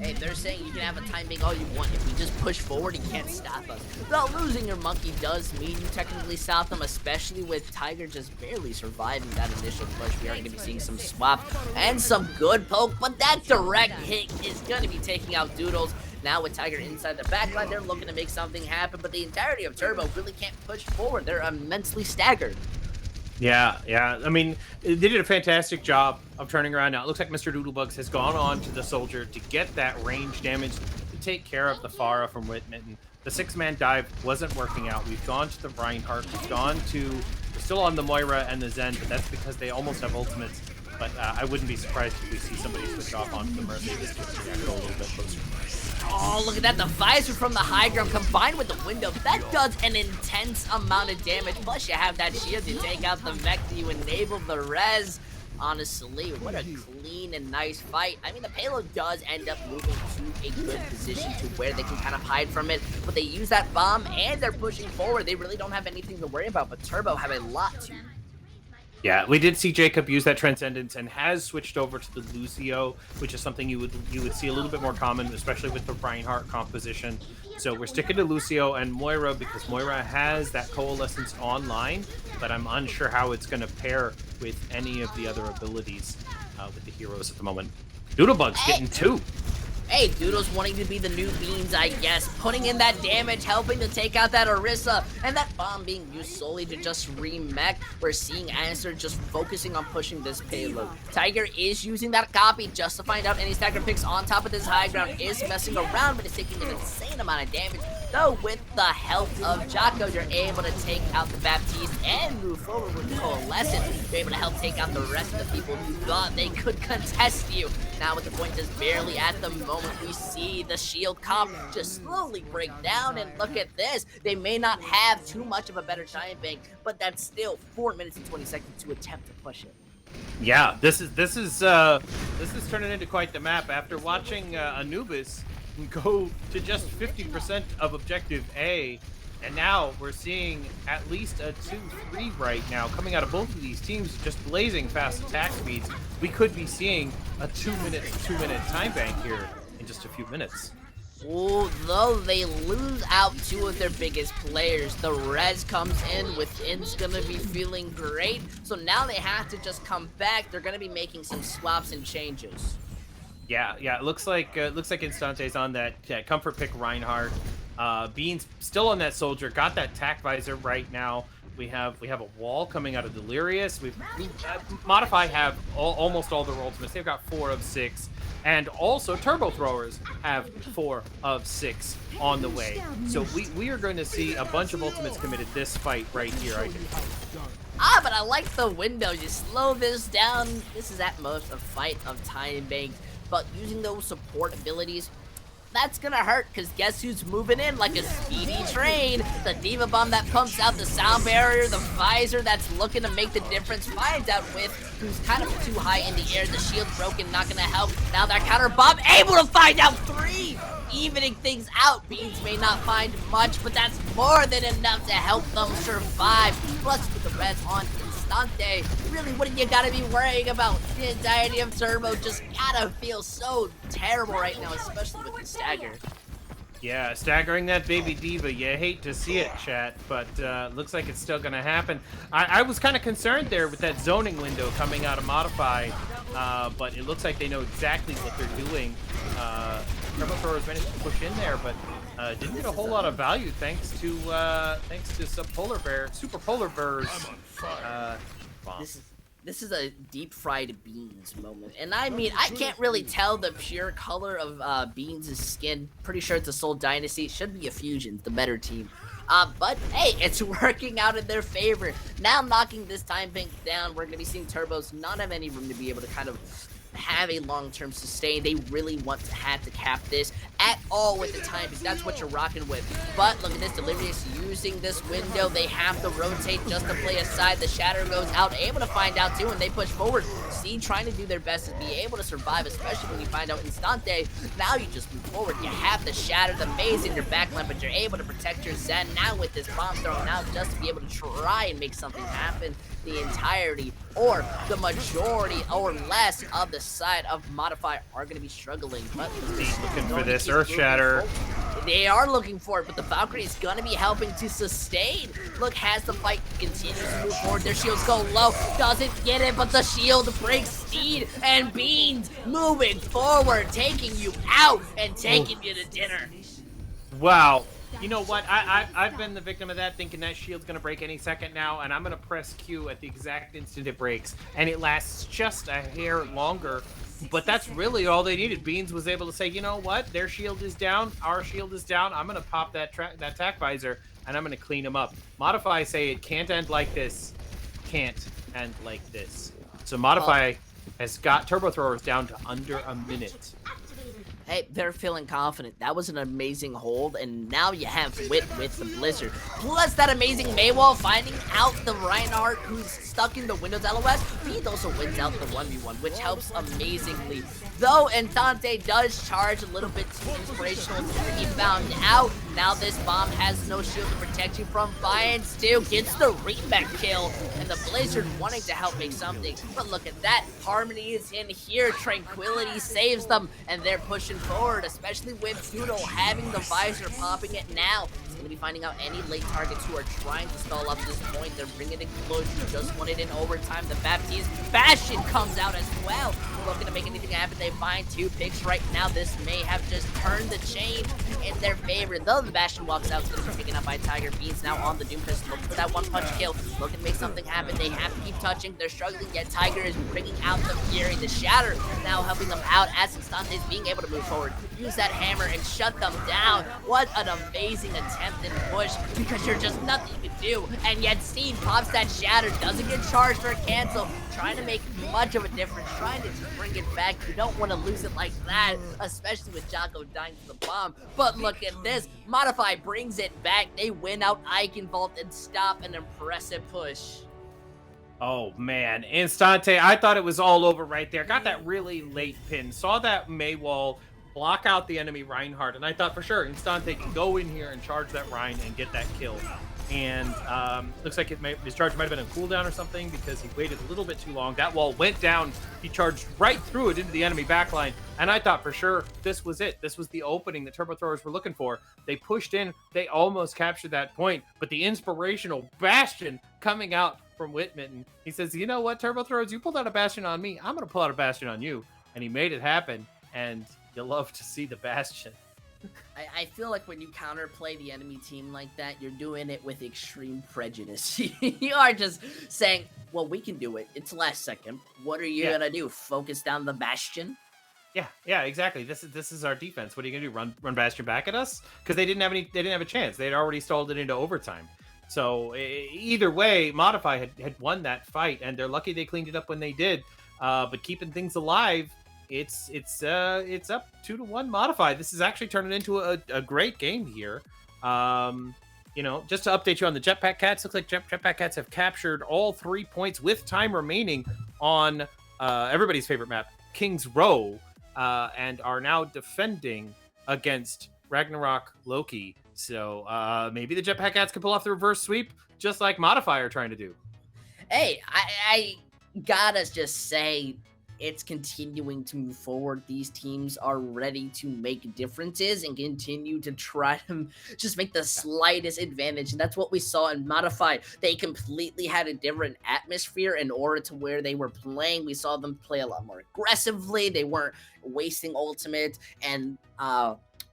Hey, they're saying you can have a time bank all you want. If we just push forward, you can't stop us. Though losing your monkey does mean you technically stop them, especially with Tiger just barely surviving that initial push. We are going to be seeing some swap and some good poke, but that direct hit is going to be taking out Doodles. Now with Tiger inside the backline, they're looking to make something happen, but the entirety of Turbo really can't push forward. They're immensely staggered. Yeah. I mean, they did a fantastic job of turning around. Now, it looks like Mr. Doodlebugs has gone on to the Soldier to get that range damage to take care of the Pharah from Whitman. The 6-man dive wasn't working out. We've gone to the Reinhardt. We're still on the Moira and the Zen, but that's because they almost have ultimates. But I wouldn't be surprised if we see somebody switch off onto the Mercy just to react a little bit closer. Oh, look at that. The visor from the high ground combined with the window. That does an intense amount of damage. Plus, you have that shield to take out the mech to enable the res. Honestly, what a clean and nice fight. I mean, the payload does end up moving to a good position to where they can kind of hide from it. But they use that bomb and they're pushing forward. They really don't have anything to worry about. But Turbo have a lot to. Yeah, we did see Jacob use that Transcendence and has switched over to the Lucio, which is something you would see a little bit more common, especially with the Reinhardt composition. So we're sticking to Lucio and Moira because Moira has that Coalescence online, but I'm unsure how it's going to pair with any of the other abilities with the heroes at the moment. Doodlebug's getting 2. Hey, Doodle's wanting to be the new Beans, I guess. Putting in that damage, helping to take out that Orisa, and that bomb being used solely to just remech. We're seeing Answer just focusing on pushing this payload. Tiger is using that copy just to find out any stagger picks on top of this high ground. Is messing around, but is taking an insane amount of damage. Though with the help of Jocko, you're able to take out the Baptiste and move forward with Coalescence. You're able to help take out the rest of the people who thought they could contest you. Now with the point just barely at the moment, we see the shield comp just slowly break down, and look at this. They may not have too much of a better time bank, but that's still 4 minutes and 20 seconds to attempt to push it. Yeah, this is turning into quite the map. After watching Anubis go to just 50% of objective A, and now we're seeing at least a 2-3 right now coming out of both of these teams, just blazing fast attack speeds. We could be seeing a 2-minute time bank here in just a few minutes. Although they lose out 2 of their biggest players, the res comes in. Within's gonna be feeling great, so now they have to just come back. They're gonna be making some swaps and changes. Yeah, it looks like Instante's on that comfort pick Reinhardt. Beans still on that Soldier, got that tack visor right now. We have a wall coming out of Delirious. Modify have almost all their ultimates. They've got 4 of 6, and also Turbo Throwers have 4 of 6 on the way. So we are going to see a bunch of ultimates committed this fight right here, I think. But I like the window. You slow this down. This is at most a fight of time bank, but using those support abilities, that's gonna hurt, because guess who's moving in like a speedy train? The Diva Bomb that pumps out the sound barrier, the visor that's looking to make the difference, finds out with who's kind of too high in the air. The shield broken, not gonna help. Now that counter bomb able to find out 3, evening things out. Beans may not find much, but that's more than enough to help them survive. Plus with the res on Instante, really, what do you gotta be worrying about? The entirety of Turbo just gotta feel so terrible right now, especially with the stagger. Yeah, staggering that baby Diva. You hate to see it, chat, but looks like it's still gonna happen. I was kind of concerned there with that zoning window coming out of Modify, but it looks like they know exactly what they're doing. Turbo Throwers managed to push in there, but didn't get a whole lot of value thanks to Super Polar Bear's bomb. This is a deep fried Beans moment, and I mean, I can't really tell the pure color of Beans' skin. Pretty sure it's a Soul Dynasty. It should be a Fusion, the better team. But hey, it's working out in their favor. Now knocking this time bank down, we're gonna be seeing Turbos not have any room to be able to kind of have a long-term sustain. They really have to cap this at all with the time, because that's what you're rocking with. But look at this, Delirious using this window. They have to rotate just to play aside. The Shatter goes out, able to find out too, and they push forward. See, trying to do their best to be able to survive, especially when you find out Instante. Now you just move forward. You have the Shatter, the Maze in your backline, but you're able to protect your Zen now with this bomb thrown out just to be able to try and make something happen. The entirety or the majority or less of the side of Modify are going to be struggling. But He's looking for this keep Earth moving Shatter. forward. They are looking for it, but the Valkyrie is going to be helping to sustain. Look, as the fight continues to move forward, their shields go low. Doesn't get it, but the shield breaks Steed, and Beans moving forward, taking you out and taking you to dinner. Wow. You know what? I've been the victim of that, thinking that shield's going to break any second now, and I'm going to press Q at the exact instant it breaks, and it lasts just a hair longer. But that's really all they needed. Beans was able to say, you know what? Their shield is down. Our shield is down. I'm going to pop that tack visor, and I'm going to clean them up. Modify say it can't end like this. Can't end like this. So Modify has got Turbo Throwers down to under a minute. Hey, they're feeling confident. That was an amazing hold, and now you have Wit with the Blizzard. Plus that amazing Maywall finding out the Reinhardt who's stuck in the Windows LOS. He also wins out the 1v1, which helps amazingly. Though Entante does charge a little bit too inspirational to be found out. Now this bomb has no shield to protect you from. Vian still gets the remake kill, and the Blizzard wanting to help make something. But look at that, Harmony is in here, Tranquility saves them, and they're pushing forward, especially with Doodle having the visor, popping it now. He's going to be finding out any late targets who are trying to stall up this point. They're bringing it close, just want it in overtime. The Baptiste Bastion comes out as well. Looking to make anything happen. They find 2 picks right now. This may have just turned the change in their favor. Though the Bastion walks out, it's going to be taken up by Tiger. Beans now on the Doomfist, looking for that 1-punch kill. Looking to make something happen. They have to keep touching. They're struggling, yet Tiger is bringing out the Fury. The Shatter now helping them out as Instante is being able to move forward. Use that hammer and shut them down. What an amazing attempt and push, because you're just nothing you can do. And yet Steed pops that Shatter, doesn't get charged or cancel. Trying to make much of a difference, trying to bring it back. You don't want to lose it like that, especially with Jocko dying to the bomb. But look at this, Modify brings it back. They win out Eichenwaldt and stop an impressive push. Oh man, Instante, I thought it was all over right there. Got that really late pin. Saw that Maywall block out the enemy Reinhardt, and I thought for sure Instante can go in here and charge that Rein and get that kill. And looks like his charge might have been a cooldown or something, because he waited a little bit too long. That wall went down. He charged right through it into the enemy backline, and I thought for sure this was it. This was the opening that Turbo Throwers were looking for. They pushed in. They almost captured that point, but the inspirational Bastion coming out from Whitman. He says, you know what, Turbo Throwers, you pulled out a Bastion on me. I'm going to pull out a Bastion on you. And he made it happen, and you love to see the Bastion. I feel like when you counterplay the enemy team like that, you're doing it with extreme prejudice. You are just saying, well, we can do it. It's last second. What are you gonna do? Focus down the Bastion? Yeah, exactly. This is our defense. What are you gonna do? Run Bastion back at us? Because they didn't have a chance. They'd already stalled it into overtime. So either way, Modify had won that fight, and they're lucky they cleaned it up when they did. But keeping things alive, it's up 2-1 Modify. This is actually turning into a great game here. You know, just to update you on the Jetpack Cats, looks like Jetpack Cats have captured all 3 points with time remaining on everybody's favorite map, King's Row, and are now defending against Ragnarok Loki. So maybe the Jetpack Cats can pull off the reverse sweep, just like Modify are trying to do. Hey, I gotta just say, it's continuing to move forward. These teams are ready to make differences and continue to try to just make the slightest advantage. And that's what we saw in Modify. They completely had a different atmosphere in order to where they were playing. We saw them play a lot more aggressively. They weren't wasting ultimate. And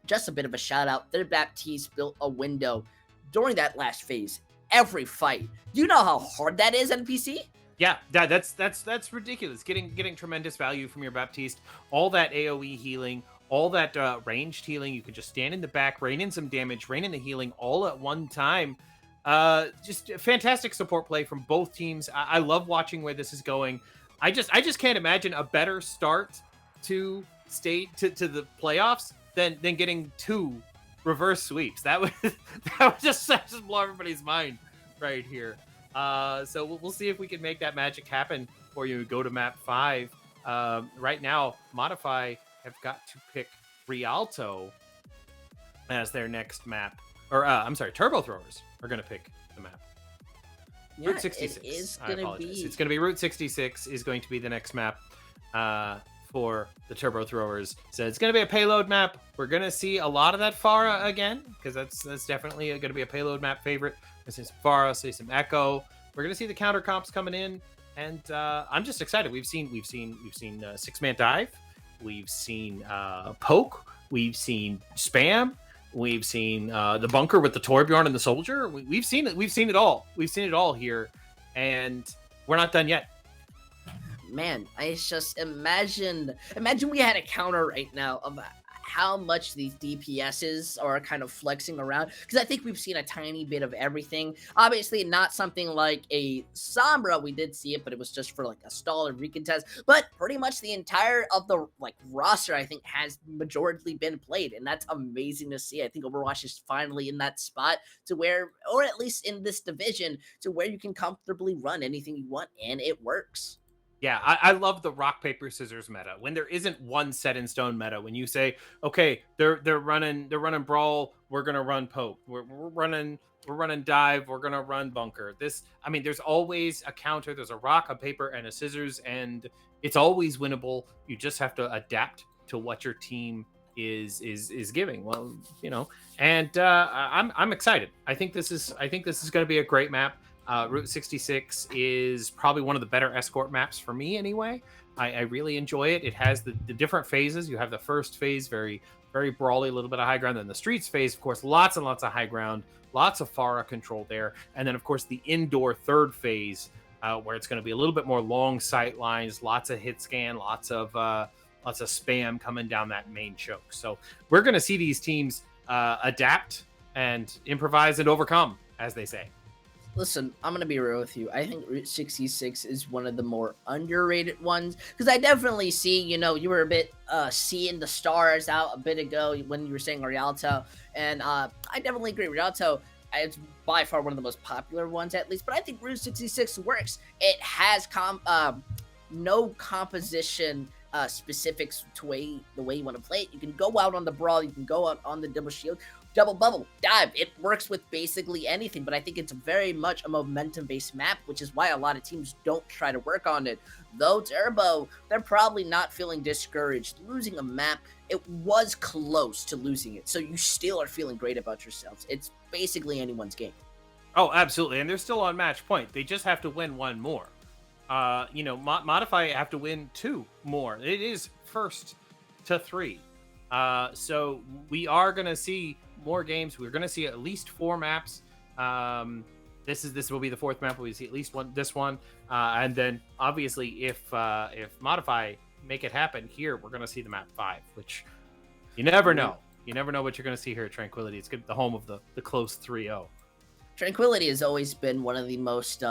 just a bit of a shout out, their Baptiste built a window during that last phase. Every fight. Do you know how hard that is, NPC? Yeah, that's ridiculous. Getting tremendous value from your Baptiste, all that AoE healing, all that ranged healing. You can just stand in the back, rain in some damage, rain in the healing, all at one time. Just fantastic support play from both teams. I love watching where this is going. I just can't imagine a better start to the playoffs than getting 2 reverse sweeps. That would just blow everybody's mind right here. So we'll see if we can make that magic happen for you. Go to map 5. Right now, Modify have got to pick Rialto as their next map. Or, I'm sorry, Turbo Throwers are going to pick the map. Yeah, Route 66. it is I gonna apologize. be. It's going to be Route 66 is going to be the next map for the Turbo Throwers. So it's going to be a payload map. We're going to see a lot of that Pharah again, because that's definitely going to be a payload map favorite. We're see some Pharah, see some Echo. We're going to see the counter comps coming in, and I'm just excited. We've seen Six-Man Dive. We've seen Poke. We've seen Spam. We've seen the bunker with the Torbjorn and the soldier. We've seen it. We've seen it all. We've seen it all here, and we're not done yet. Man, I just imagine we had a counter right now of how much these DPSs are kind of flexing around, because I think we've seen a tiny bit of everything. Obviously not something like a Sombra, we did see it, but it was just for like a stall and recontest. But pretty much the entire of the like roster, I think, has majorly been played, and that's amazing to see. I think Overwatch is finally in that spot to where, or at least in this division, to where you can comfortably run anything you want, and it works. Yeah, I love the rock paper scissors meta. When there isn't one set in stone meta, when you say, okay, they're running brawl, we're gonna run poke. We're running dive, we're gonna run bunker. There's always a counter. There's a rock, a paper, and a scissors, and it's always winnable. You just have to adapt to what your team is giving. Well, and I'm excited. I think this is going to be a great map. Route 66 is probably one of the better escort maps for me anyway. I really enjoy it. It has the different phases. You have the first phase, very, very brawly, a little bit of high ground. Then the streets phase, of course, lots and lots of high ground, lots of Pharah control there. And then, of course, the indoor third phase, where it's going to be a little bit more long sight lines, lots of hit scan, lots of spam coming down that main choke. So we're going to see these teams adapt and improvise and overcome, as they say. Listen, I'm going to be real with you. I think Route 66 is one of the more underrated ones, because I definitely see, you were a bit seeing the stars out a bit ago when you were saying Rialto, and I definitely agree. Rialto is by far one of the most popular ones, at least, but I think Route 66 works. It has no composition specifics to the way you want to play it. You can go out on the brawl, you can go out on the double shield, double bubble, dive. It works with basically anything, but I think it's very much a momentum-based map, which is why a lot of teams don't try to work on it. Though Turbo, they're probably not feeling discouraged. Losing a map, it was close to losing it, so you still are feeling great about yourselves. It's basically anyone's game. Oh, absolutely, and they're still on match point. They just have to win one more. Modify have to win 2 more. It is first to 3. So we are going to see more games. We're going to see at least 4 maps. This will be the 4th map. We see at least this one. And then obviously if Modify make it happen here, we're going to see the map 5, which you never know. You never know what you're going to see here at Tranquility. It's the home of the close 3-0. Tranquility has always been one of the most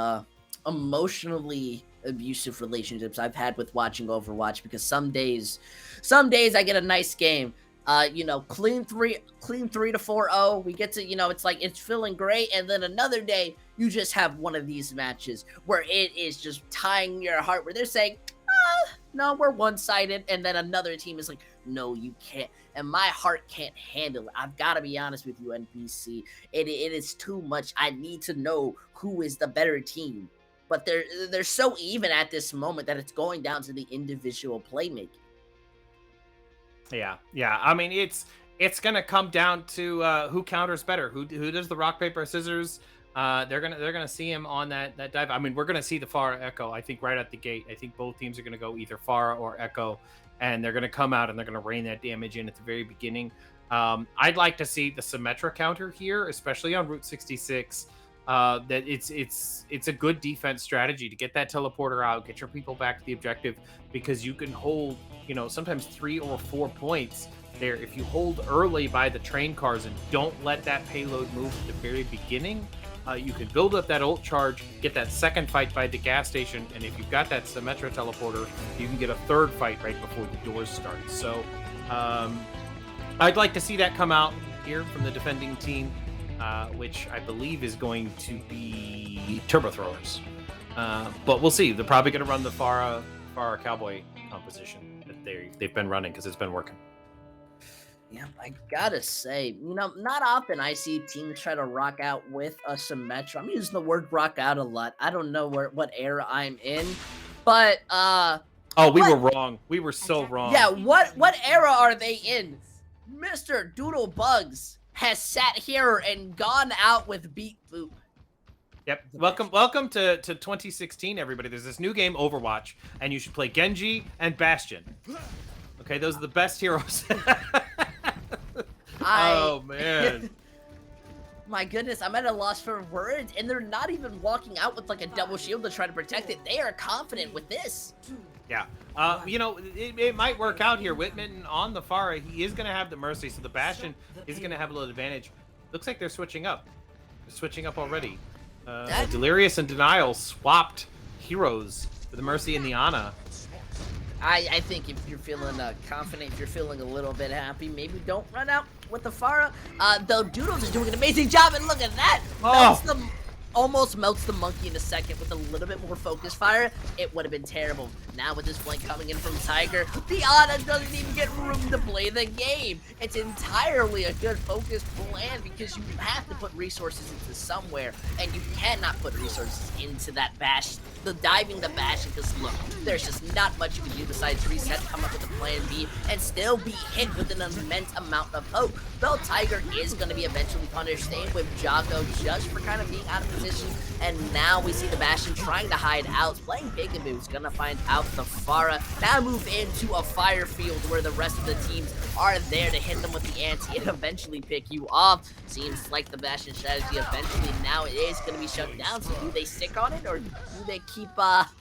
emotionally abusive relationships I've had with watching Overwatch, because some days I get a nice game, clean 3 to 4-0. We get to, it's like it's feeling great, and then another day you just have one of these matches where it is just tying your heart, where they're saying, no, we're one-sided, and then another team is like, no, you can't, and my heart can't handle it. I've got to be honest with you, NBC. It is too much. I need to know who is the better team. But they're so even at this moment that it's going down to the individual playmaking. Yeah. I mean, it's gonna come down to who counters better, who does the rock paper scissors. They're gonna see him on that dive. I mean, we're gonna see the Pharah Echo. I think right at the gate. I think both teams are gonna go either Pharah or Echo, and they're gonna come out and they're gonna rain that damage in at the very beginning. I'd like to see the Symmetra counter here, especially on Route 66. That it's a good defense strategy to get that teleporter out, get your people back to the objective, because you can hold, sometimes 3 or 4 points there. If you hold early by the train cars and don't let that payload move at the very beginning, you can build up that ult charge, get that second fight by the gas station, and if you've got that Symmetra teleporter, you can get a third fight right before the doors start. So I'd like to see that come out here from the defending team. Which I believe is going to be Turbo Throwers. But we'll see. They're probably going to run the Pharah Cowboy composition that they've been running, because it's been working. Yeah, I gotta say, not often I see teams try to rock out with a Symmetra. I'm using the word rock out a lot. I don't know what era I'm in, but Oh, we what? were wrong. We were so wrong. Yeah, what era are they in? Mr. Doodle Bugs has sat here and gone out with Beat Boop. Yep. Welcome to 2016, everybody. There's this new game, Overwatch, and you should play Genji and Bastion. Okay, those are the best heroes. Oh man. My goodness, I'm at a loss for words, and they're not even walking out with like a double shield to try to protect it. They are confident with this. Yeah. It might work out here. Whitman on the Pharah, he is going to have the Mercy, so the Bastion is going to have a little advantage. Looks like they're switching up. They're switching up already. Delirious and Denial swapped heroes for the Mercy and the Ana. I think if you're feeling confident, if you're feeling a little bit happy, maybe don't run out with the Pharah. Though Doodles is doing an amazing job, and look at that! Almost melts the monkey in a second with a little bit more focus fire. It would have been terrible. Now with this flank coming in from Tiger, the Ana doesn't even get room to play the game. It's entirely a good focus plan because you have to put resources into somewhere, and you cannot put resources into that bash, the Bastion, because look, there's just not much you can do besides reset, come up with a plan B, and still be hit with an immense amount of hope. Though Tiger is going to be eventually punished, staying with Jocko just for kind of being out of position, and now we see the Bastion trying to hide out, playing Peekaboo, who's going to find out the Pharah, now move into a fire field where the rest of the teams are there to hit them with the anti and eventually pick you off. Seems like the Bastion strategy eventually now it is going to be shut down, so do they stick on it or do they keep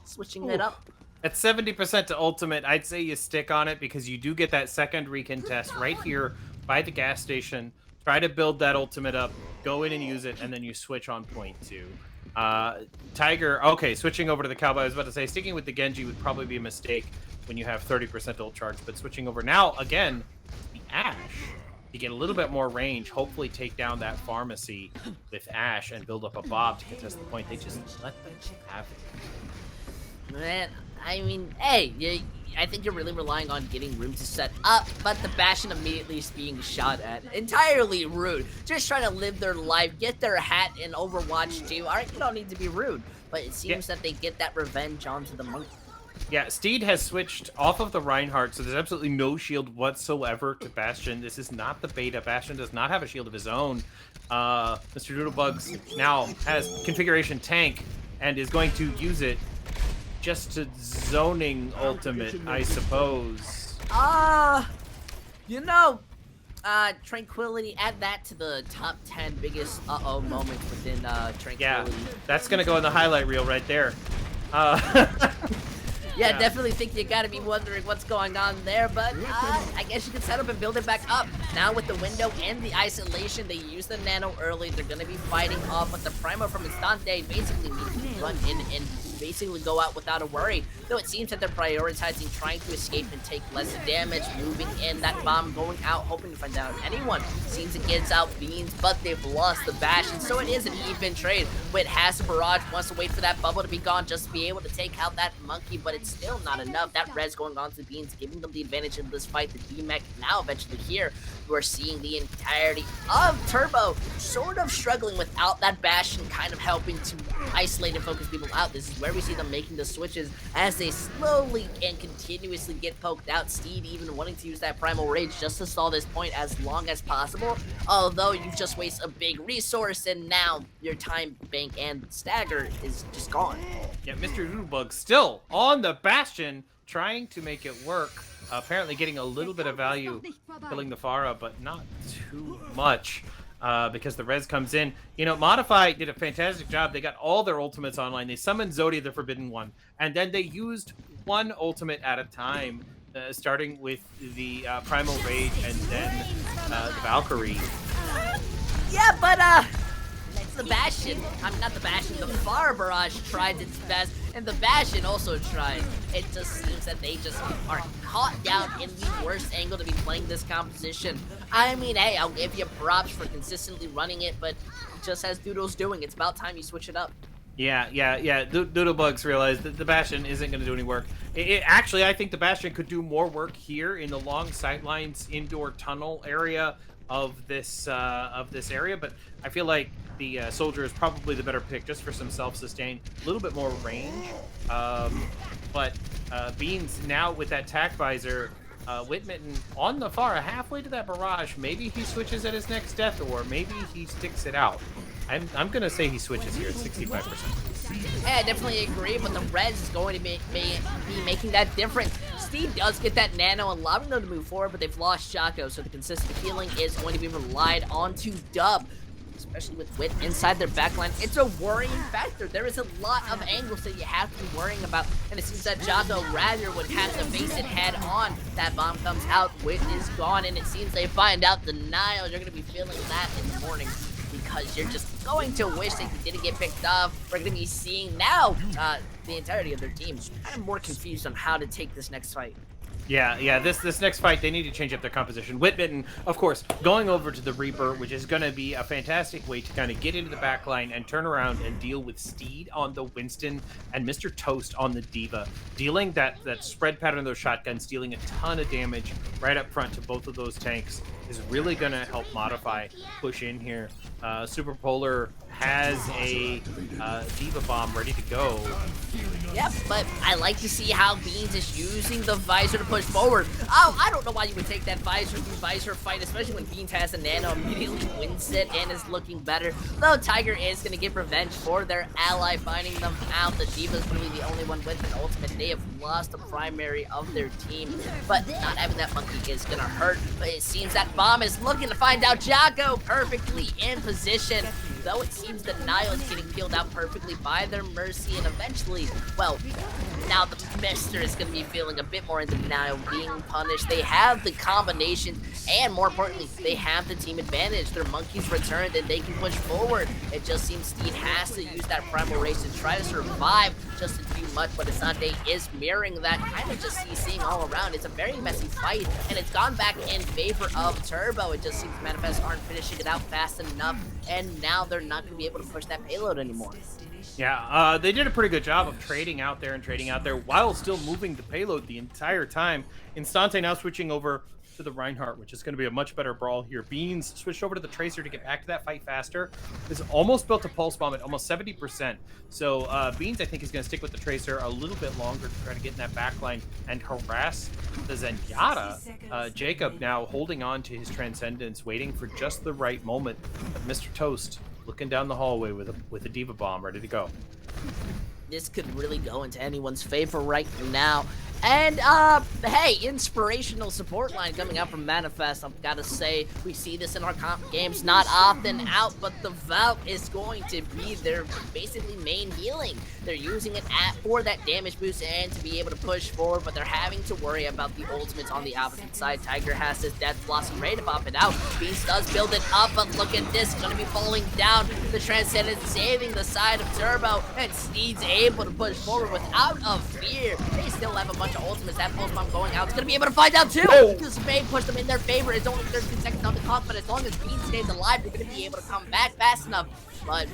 switching it up? At 70% to ultimate, I'd say you stick on it because you do get that second recontest right here by the gas station. Try to build that ultimate up, go in and use it, and then you switch on point 2. Tiger, okay, switching over to the Cowboy. I was about to say, sticking with the Genji would probably be a mistake when you have 30% ult charge, but switching over now, again, the Ashe, you get a little bit more range, hopefully take down that pharmacy with Ashe and build up a Bob to contest the point. They just let them have it. Man, I mean, hey, I think you're really relying on getting room to set up, but the Bastion immediately is being shot at. Entirely rude. Just trying to live their life, get their hat in Overwatch 2. Alright, you don't need to be rude, but it seems that they get that revenge onto the monkey. Yeah, Steed has switched off of the Reinhardt, so there's absolutely no shield whatsoever to Bastion. This is not the beta. Bastion does not have a shield of his own. Mr. Doodlebugs now has configuration tank and is going to use it just to zoning ultimate, I suppose. Tranquility, add that to the top 10 biggest moments within Tranquility. Yeah, that's gonna go in the highlight reel right there. Yeah, definitely think you gotta be wondering what's going on there, but I guess you can set up and build it back up. Now with the window and the isolation, they use the nano early. They're gonna be fighting off, but the Primo from Instante basically needs to run in and basically go out without a worry. Though it seems that they're prioritizing trying to escape and take less damage, moving in that bomb, going out, hoping to find out anyone. Seems it gets out Beans, but they've lost the Bastion, so it is an even trade. With Hassel Barrage wants to wait for that bubble to be gone just to be able to take out that monkey, but it's still not enough. That res going on to Beans, giving them the advantage in this fight. The D-Mech now eventually here. We're seeing the entirety of Turbo sort of struggling without that Bastion kind of helping to isolate and focus people out. This is where we see them making the switches as they slowly and continuously get poked out. Steed even wanting to use that Primal Rage just to stall this point as long as possible, although you've just wasted a big resource and now your time bank and stagger is just gone. Yeah, Mr. Doodlebug still on the Bastion, trying to make it work. Apparently getting a little bit of value killing the Pharah, but not too much because the res comes in. You know, Modify did a fantastic job. They got all their ultimates online. They summoned Zodia the Forbidden One, and then they used one ultimate at a time, starting with the Primal Rage and then the Valkyrie. Yeah, but the Bastion, not the Bastion, the Pharah Barrage tried its best, and the Bastion also tried. It just seems that they just are caught down in the worst angle to be playing this composition. I mean, hey, I'll give you props for consistently running it, but just as Doodle's doing, it's about time you switch it up. Yeah. Doodlebugs realized that the Bastion isn't going to do any work. Actually, I think the Bastion could do more work here in the long sightlines indoor tunnel area of this area, but I feel like the Soldier is probably the better pick just for some self-sustain, a little bit more range. But Beans now with that tack visor, Whitmitten on the far halfway to that barrage. Maybe he switches at his next death, or maybe he sticks it out. I'm gonna say he switches here at 65%. Yeah, I definitely agree, but the res is going to be making that difference. Steve does get that nano, allowing them to move forward, but they've lost Jocko, so the consistent healing is going to be relied on to Dub, especially with Wit inside their backline. It's a worrying factor. There is a lot of angles that you have to be worrying about, and it seems that Jocko rather would have to face it head on. That bomb comes out, Wit is gone, and it seems they find out denial. You're going to be feeling that in the morning, because you're just going to wish that you didn't get picked up. We're going to be seeing now the entirety of their team kind of more confused on how to take this next fight. Yeah, this next fight, they need to change up their composition. Whitmitten, of course, going over to the Reaper, which is going to be a fantastic way to kind of get into the backline and turn around and deal with Steed on the Winston and Mr. Toast on the D.Va. Dealing that spread pattern of those shotguns, dealing a ton of damage right up front to both of those tanks is really going to help Modify push in here. Super Polar has a D.Va bomb ready to go. Yep, but I like to see how Beans is using the visor to push forward. Oh, I don't know why you would take that visor fight, especially when Beans has a nano, immediately wins it and is looking better. Though Tiger is going to get revenge for their ally finding them out. The D.Va's going to be the only one with an ultimate. They have lost the primary of their team, but not having that monkey is going to hurt. But it seems that bomb is looking to find out Jocko perfectly in position. Though it seems that Nile is getting killed out perfectly by their Mercy, and eventually, well, now the Mister is going to be feeling a bit more in denial, being punished. They have the combination, and more importantly, they have the team advantage. Their monkeys returned, and they can push forward. It just seems Steed has to use that primal race to try to survive just to do much, but Asante is mirroring that, kind of just seeing all around. It's a very messy fight, and it's gone back in favor of Turbo. It just seems Manifest aren't finishing it out fast enough, and now they're not going to be able to push that payload anymore. Yeah, they did a pretty good job of trading out there while still moving the payload the entire time. Instante now switching over to the Reinhardt, which is going to be a much better brawl here. Beans switched over to the Tracer to get back to that fight faster. Is almost built a Pulse Bomb at almost 70%. So Beans, I think, is going to stick with the Tracer a little bit longer to try to get in that backline and harass the Zenyatta. Jacob now holding on to his Transcendence, waiting for just the right moment. But Mr. Toast looking down the hallway with a D.Va bomb ready to go. This could really go into anyone's favor right now. And, hey, inspirational support line coming out from Manifest. I've got to say, we see this in our comp games not often out, but the Valk is going to be their basically main healing. They're using it for that damage boost and to be able to push forward, but they're having to worry about the ultimates on the opposite side. Tiger has his Death Blossom ready to pop it out. Beast does build it up, but look at this, going to be falling down. The Transcendence saving the side of Turbo, and Steed's able to push forward without a fear. They still have a bunch of ultimates. That Pulse Bomb going out. It's going to be able to find out too. This Fade pushed them in their favor. It's only 13 seconds on the clock, but as long as Beans stays alive, they're going to be able to come back fast enough. But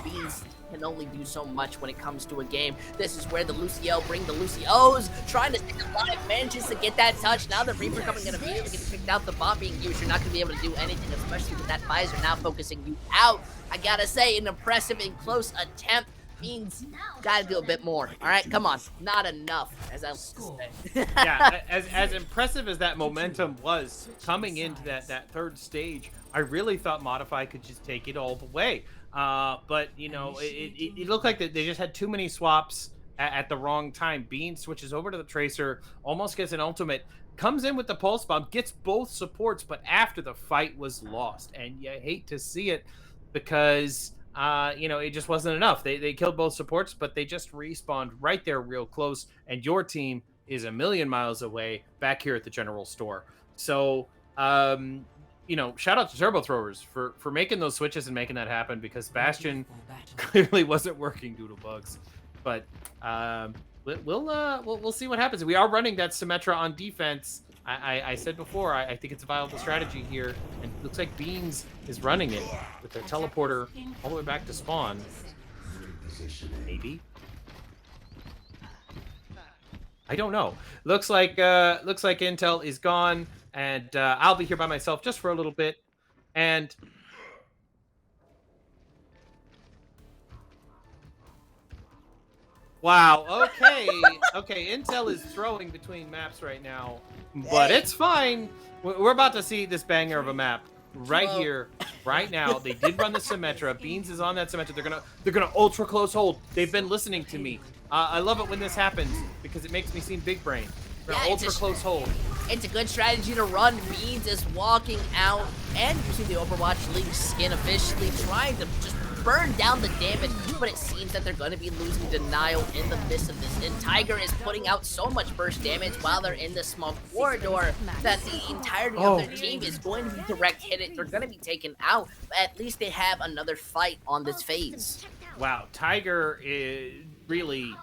Beans can only do so much when it comes to a game. This is where the Lucio bring the Lucios, trying to stick a lot of manages to get that touch. Now the Reaper coming in immediately getting picked out. The bomb being used. You're not going to be able to do anything, especially with that visor now focusing you out. I gotta say, an impressive and close attempt. Beans gotta do a bit more. All right, come on, not enough, as I like to say. Yeah, as impressive as that momentum was coming into that third stage, I really thought Modify could just take it all the way. But you know, it looked like they just had too many swaps at the wrong time. Bean switches over to the Tracer, almost gets an ultimate, comes in with the Pulse Bomb, gets both supports, but after the fight was lost, and you hate to see it because you know, it just wasn't enough. They killed both supports, but they just respawned right there real close, and your team is a million miles away back here at the general store. So you know, shout out to Turbo Throwers for making those switches and making that happen, because Bastion clearly wasn't working due to bugs. But we'll see what happens. We are running that Symmetra on defense. I said before, I think it's a viable strategy here, and it looks like Beans is running it with their teleporter all the way back to spawn. Maybe. I don't know. Looks like Intel is gone, and I'll be here by myself just for a little bit. And wow. Okay. Okay. Intel is throwing between maps right now, but it's fine. We're about to see this banger of a map right here, right now. They did run the Symmetra. Beans is on that Symmetra. They're gonna ultra close hold. They've been listening to me. I love it when this happens because it makes me seem big brain. Yeah, Ultra close hold. It's a good strategy to run. Beans is walking out and using the Overwatch League skin officially, trying to just burn down the damage, but it seems that they're going to be losing Denial in the midst of this. And Tiger is putting out so much burst damage while they're in this small corridor that the entirety of their team is going to be direct hit it. They're going to be taken out, but at least they have another fight on this phase. Wow, Tiger really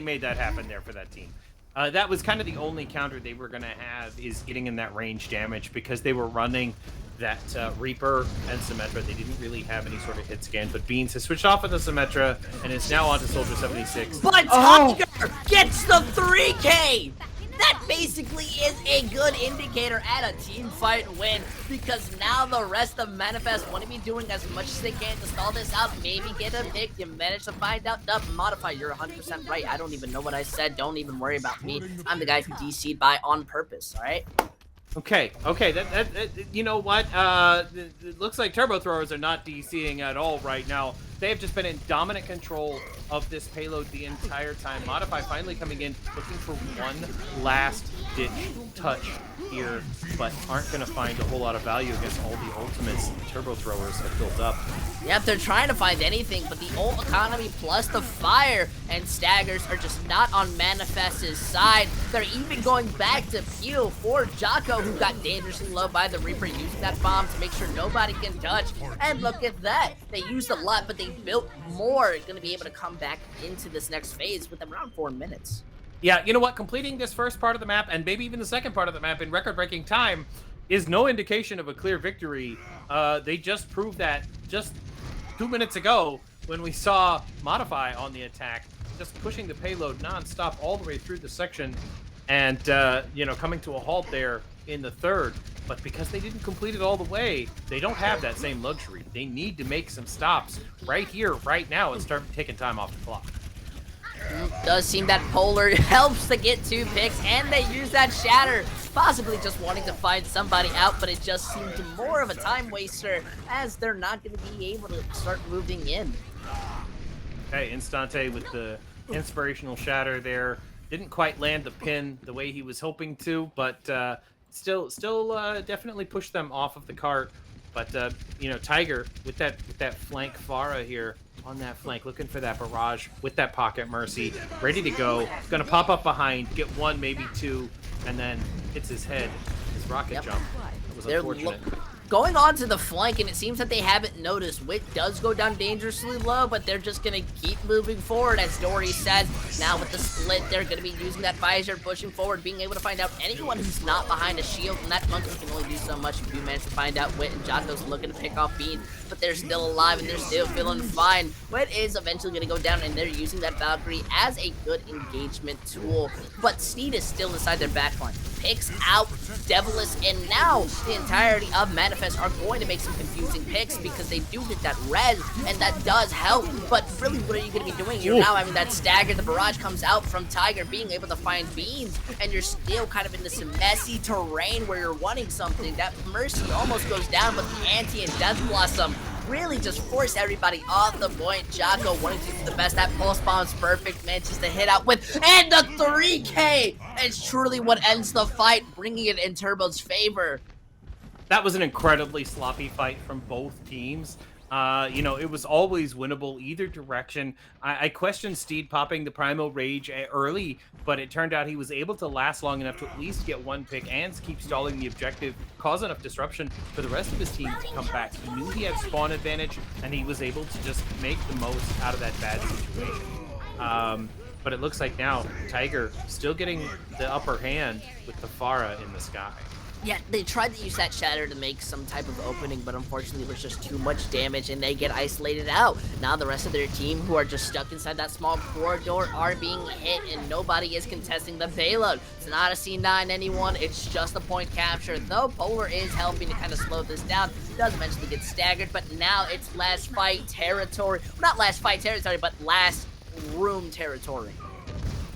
made that happen there for that team. That was kind of the only counter they were going to have, is getting in that range damage, because they were running that Reaper and Symmetra. They didn't really have any sort of hit scan, but Beans has switched off of the Symmetra and is now on to Soldier 76. But Tiger gets the 3K! That basically is a good indicator at a team fight win, because now the rest of Manifest want to be doing as much as they can to stall this out, maybe get a pick. You manage to find out. Modify, you're 100% right. I don't even know what I said. Don't even worry about me. I'm the guy who DC'd by on purpose, alright? Okay, that you know what? It looks like Turbo Throwers are not DCing at all right now. They have just been in dominant control of this payload the entire time. Modify finally coming in, looking for one last ditch touch here, but aren't going to find a whole lot of value against all the ultimates Turbo Throwers have built up. Yep, they're trying to find anything, but the ult economy plus the fire and staggers are just not on Manifest's side. They're even going back to peel for Jocko, who got dangerously low by the Reaper, using that bomb to make sure nobody can touch. And look at that. They used a lot, but they built more. Going to be able to come back into this next phase with around 4 minutes. Yeah, you know what? Completing this first part of the map, and maybe even the second part of the map in record-breaking time, is no indication of a clear victory. They just proved that just 2 minutes ago when we saw Modify on the attack, just pushing the payload non-stop all the way through the section, and you know, coming to a halt there in the third. But because they didn't complete it all the way, they don't have that same luxury. They need to make some stops right here, right now, and start taking time off the clock. Does seem that Polar helps to get 2 picks, and they use that Shatter, possibly just wanting to find somebody out, but it just seemed more of a time waster, as they're not going to be able to start moving in. Okay, Instante with the inspirational Shatter there. Didn't quite land the pin the way he was hoping to, but still definitely pushed them off of the cart. But you know, Tiger with that flank Pharah here on that flank, looking for that barrage with that Pocket Mercy, ready to go. Gonna pop up behind, get 1, maybe 2, and then hits his head. His rocket jump. That was unfortunate. Going on to the flank, and it seems that they haven't noticed. Wit does go down dangerously low, but they're just going to keep moving forward, as Dory said. Now with the split, they're going to be using that visor, pushing forward, being able to find out anyone who's not behind a shield, and that monkey can only do so much if you manage to find out Wit, and Jocko's looking to pick off Bean, but they're still alive, and they're still feeling fine. Wit is eventually going to go down, and they're using that Valkyrie as a good engagement tool, but Sneed is still inside their backline. Picks out Devilis, and now the entirety of Manifest are going to make some confusing picks because they do get that res, and that does help. But really, what are you going to be doing? You're now having that stagger. The barrage comes out from Tiger, being able to find Beans, and you're still kind of in this messy terrain where you're wanting something. That Mercy almost goes down, but the Anti and Death Blossom really just force everybody off the point. Jocko wanting to do the best. That pulse bomb's perfect, manages to hit out with, and the 3K! It's truly what ends the fight, bringing it in Turbo's favor. That was an incredibly sloppy fight from both teams. You know, it was always winnable either direction. I questioned Steed popping the Primal Rage early, but it turned out he was able to last long enough to at least get 1 pick and keep stalling the objective, cause enough disruption for the rest of his team to come back. He knew he had spawn advantage, and he was able to just make the most out of that bad situation. But it looks like now Tiger still getting the upper hand with the Pharah in the sky. Yeah, they tried to use that shatter to make some type of opening, but unfortunately it was just too much damage and they get isolated out. Now the rest of their team, who are just stuck inside that small corridor, are being hit and nobody is contesting the payload. It's not a C9 anyone, it's just a point capture, though Polar is helping to kind of slow this down. Does eventually get staggered, but now it's last fight territory. Well, not last fight territory, but last room territory.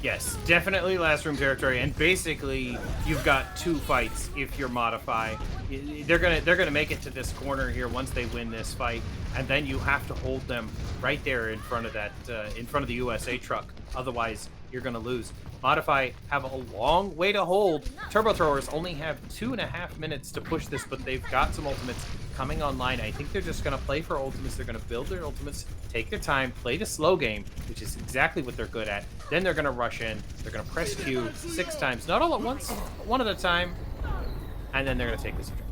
Yes, definitely last room territory, and basically you've got 2 fights if you're Modify. They're gonna make it to this corner here once they win this fight, and then you have to hold them right there in front of that in front of the USA truck. Otherwise, you're gonna lose. Modify have a long way to hold. Turbo Throwers only have 2.5 minutes to push this, but they've got some ultimates coming online. I think they're just going to play for ultimates. They're going to build their ultimates, take their time, play the slow game, which is exactly what they're good at. Then they're going to rush in. They're going to press Q 6 times, not all at once, one at a time, and then they're going to take this objective.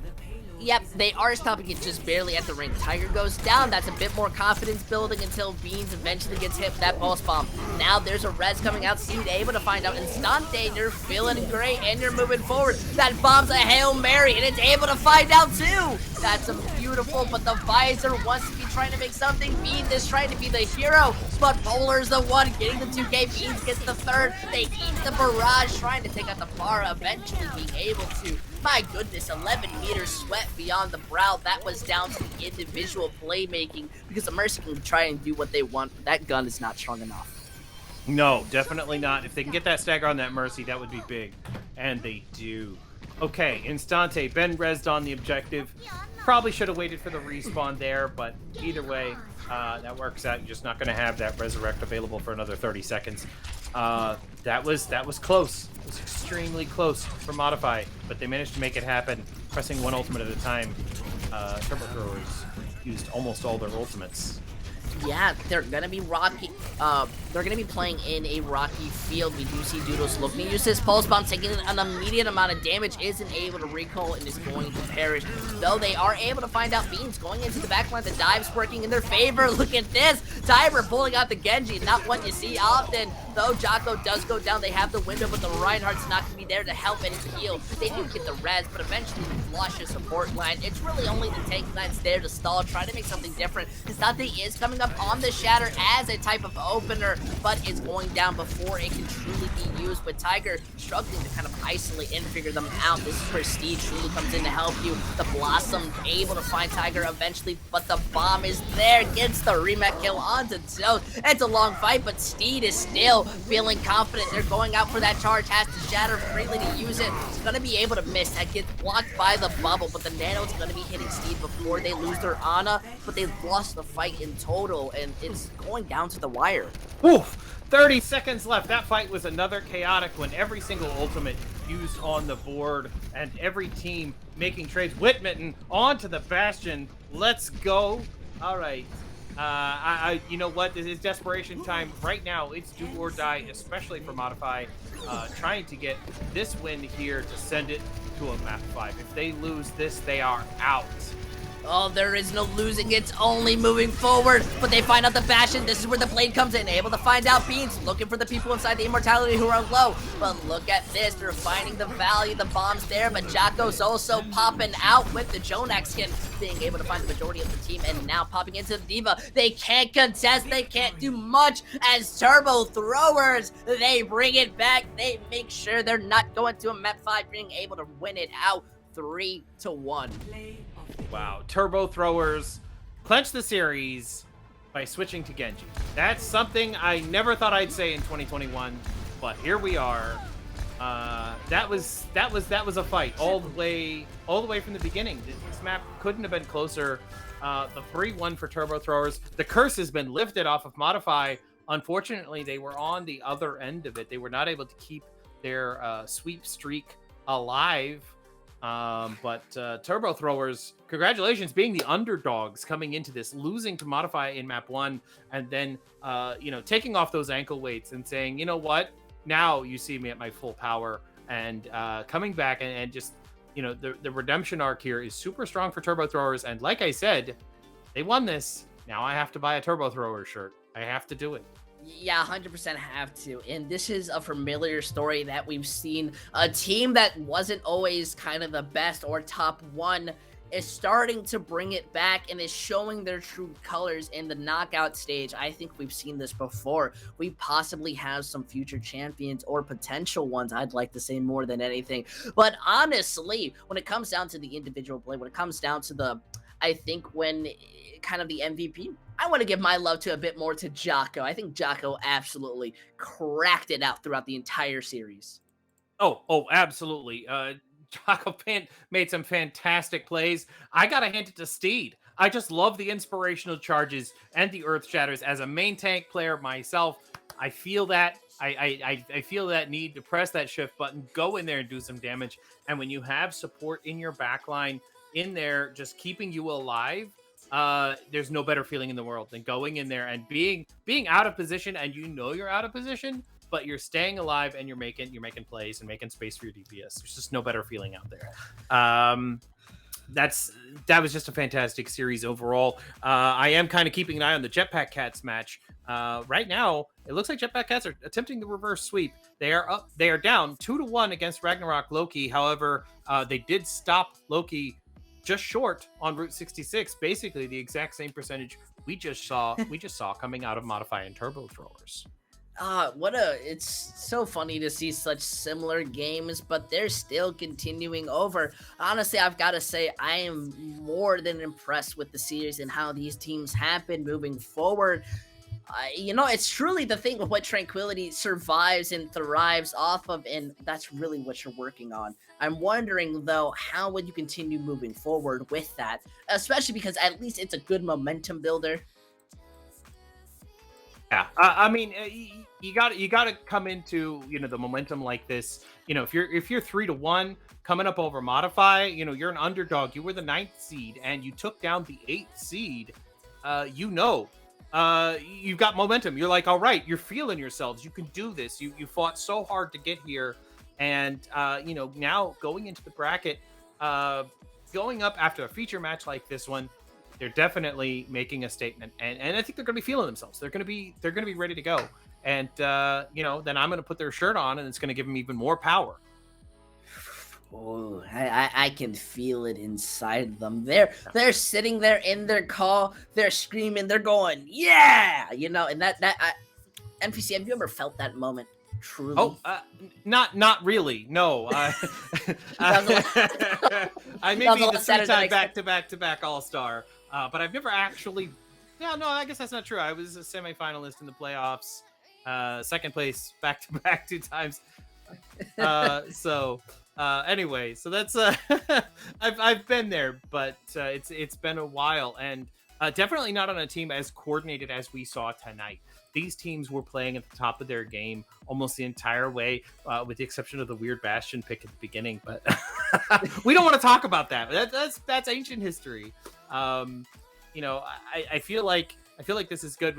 Yep, they are stopping it just barely at the ring. Tiger goes down. That's a bit more confidence building until Beans eventually gets hit with that pulse bomb. Now there's a res coming out. Seed able to find out Instante. You're feeling great and you're moving forward. That bomb's a Hail Mary and it's able to find out too. That's a beautiful, but the Visor wants to be trying to make something. Beans is trying to be the hero, but Polar's the one getting the 2K. Beans gets the third. They eat the barrage, trying to take out the bar, eventually being able to. My goodness, 11 meters sweat beyond the brow. That was down to the individual playmaking because the Mercy can try and do what they want, but that gun is not strong enough. No, definitely not. If they can get that stagger on that Mercy, that would be big. And they do. Okay, Instante, Ben rezzed on the objective. Probably should have waited for the respawn there, but either way, that works out. You're just not going to have that resurrect available for another 30 seconds. That was close. It was extremely close for Modify, but they managed to make it happen, pressing one ultimate at a time. Turbo Throwers used almost all their ultimates. Yeah, they're gonna be rocky. They're gonna be playing in a rocky field. We do see Doodles looking to use his pulse bomb, taking an immediate amount of damage, isn't able to recall and is going to perish. Though they are able to find out Beans going into the backline. The dive's working in their favor. Look at this, Tiber pulling out the Genji. Not one you see often. Though Jocko does go down, they have the window, but the Reinhardt's not gonna be there to help and heal. They do get the res, but eventually the flush support line. It's really only the tank that's there to stall, try to make something different. Instante is coming up on the Shatter as a type of opener, but it's going down before it can truly be used. But Tiger struggling to kind of isolate and figure them out. This is where Steed truly comes in to help you. The Blossom able to find Tiger eventually, but the bomb is there, gets the rematch kill onto Toad. It's a long fight, but Steed is still feeling confident. They're going out for that charge, has to Shatter freely to use it. It's gonna be able to miss. That gets blocked by the bubble, but the Nano's gonna be hitting Steed before they lose their Ana, but they've lost the fight in total, and it's going down to the wire. Woof! 30 seconds left. That fight was another chaotic one. Every single ultimate used on the board and every team making trades. Whitmitten onto the Bastion. Let's go. All right. You know what? This is desperation time. Right now, it's do or die, especially for Modify. Trying to get this win here to send it to a map 5. If they lose this, they are out. Oh, there is no losing, it's only moving forward. But they find out the Bastion, this is where the Blade comes in. Able to find out Beans, looking for the people inside the Immortality who are low. But look at this, they're finding the value, the bomb's there, but Jocko's also popping out with the Jonak skin, being able to find the majority of the team, and now popping into the D.Va. They can't contest, they can't do much, as Turbo Throwers, they bring it back, they make sure they're not going to a map 5, being able to win it out 3-1. Wow, Turbo Throwers clinch the series by switching to Genji. That's something I never thought I'd say in 2021, but here we are. That was a fight all the way from the beginning. This map couldn't have been closer. The 3-1 for Turbo Throwers. The curse has been lifted off of Modify. Unfortunately, they were on the other end of it. They were not able to keep their sweep streak alive. But Turbo Throwers, congratulations being the underdogs coming into this, losing to Modify in map 1, and then taking off those ankle weights and saying, you know what, now you see me at my full power, and coming back and just, the redemption arc here is super strong for Turbo Throwers. And like I said, they won this. Now I have to buy a Turbo Thrower shirt. I have to do it. Yeah, 100% have to. And this is a familiar story that we've seen. A team that wasn't always kind of the best or top one is starting to bring it back and is showing their true colors in the knockout stage. I think we've seen this before. We possibly have some future champions or potential ones, I'd like to say, more than anything. But honestly, when it comes down to the individual play, when it comes down to the, I think when kind of the MVP, I want to give my love to a bit more to Jocko. I think Jocko absolutely cracked it out throughout the entire series. Oh, absolutely. Jocko made some fantastic plays. I gotta hand it to Steed. I just love the inspirational charges and the earth shatters. As a main tank player myself, I feel that. I feel that need to press that shift button, go in there and do some damage. And when you have support in your backline in there, just keeping you alive, there's no better feeling in the world than going in there and being out of position, and you know you're out of position, but you're staying alive and you're making plays and making space for your DPS. There's just no better feeling out there. That was just a fantastic series overall. I am kind of keeping an eye on the Jetpack Cats match. Right now, it looks like Jetpack Cats are attempting the reverse sweep. They are down 2-1 against Ragnarok Loki. However, they did stop Loki just short on Route 66, basically the exact same percentage we just saw coming out of Modify and Turbo Throwers. It's so funny to see such similar games, but they're still continuing over. Honestly, I've got to say, I am more than impressed with the series and how these teams have been moving forward. It's truly the thing of what Tranquility survives and thrives off of, and that's really what you're working on. I'm wondering, though, how would you continue moving forward with that? Especially because at least it's a good momentum builder. Yeah, I mean, you got to come into the momentum like this. If you're 3-1 coming up over Modify, you're an underdog. You were the 9th seed and you took down the 8th seed. You've got momentum. You're like, all right, you're feeling yourselves. You can do this. You fought so hard to get here, and now going into the bracket, going up after a feature match like this one, they're definitely making a statement, and I think they're going to be feeling themselves. They're going to be ready to go, and then I'm going to put their shirt on, and it's going to give them even more power. Oh, I can feel it inside them. They're sitting there in their call. They're screaming. They're going, yeah, and that NPC. Have you ever felt that moment? Truly? Oh, not really. No. I may be the 3-time back All-Star, but I've never actually. Yeah, no, I guess that's not true. I was a semifinalist in the playoffs, second place back 2 times. Anyway, so that's I've been there, but it's been a while, and definitely not on a team as coordinated as we saw tonight. These teams were playing at the top of their game almost the entire way, with the exception of the weird Bastion pick at the beginning. But we don't want to talk about that. That's ancient history. I feel like this is good.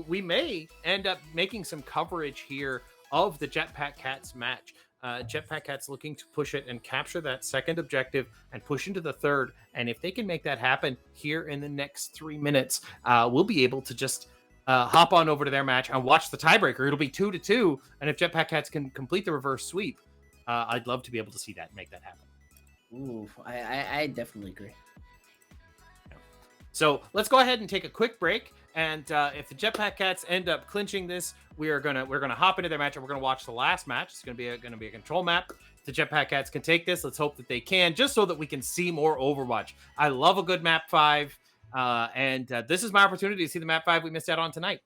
We may end up making some coverage here of the Jetpack Cats match. Jetpack Cats looking to push it and capture that second objective and push into the third. And if they can make that happen here in the next 3 minutes, we'll be able to just hop on over to their match and watch the tiebreaker. It'll be 2-2. And if Jetpack Cats can complete the reverse sweep, I'd love to be able to see that and make that happen. Ooh, I definitely agree. So let's go ahead and take a quick break. And if the Jetpack Cats end up clinching this, we're gonna hop into their match and we're gonna watch the last match. It's gonna be a control map. If the Jetpack Cats can take this, let's hope that they can, just so that we can see more Overwatch. I love a good map 5, and this is my opportunity to see the map 5 we missed out on tonight.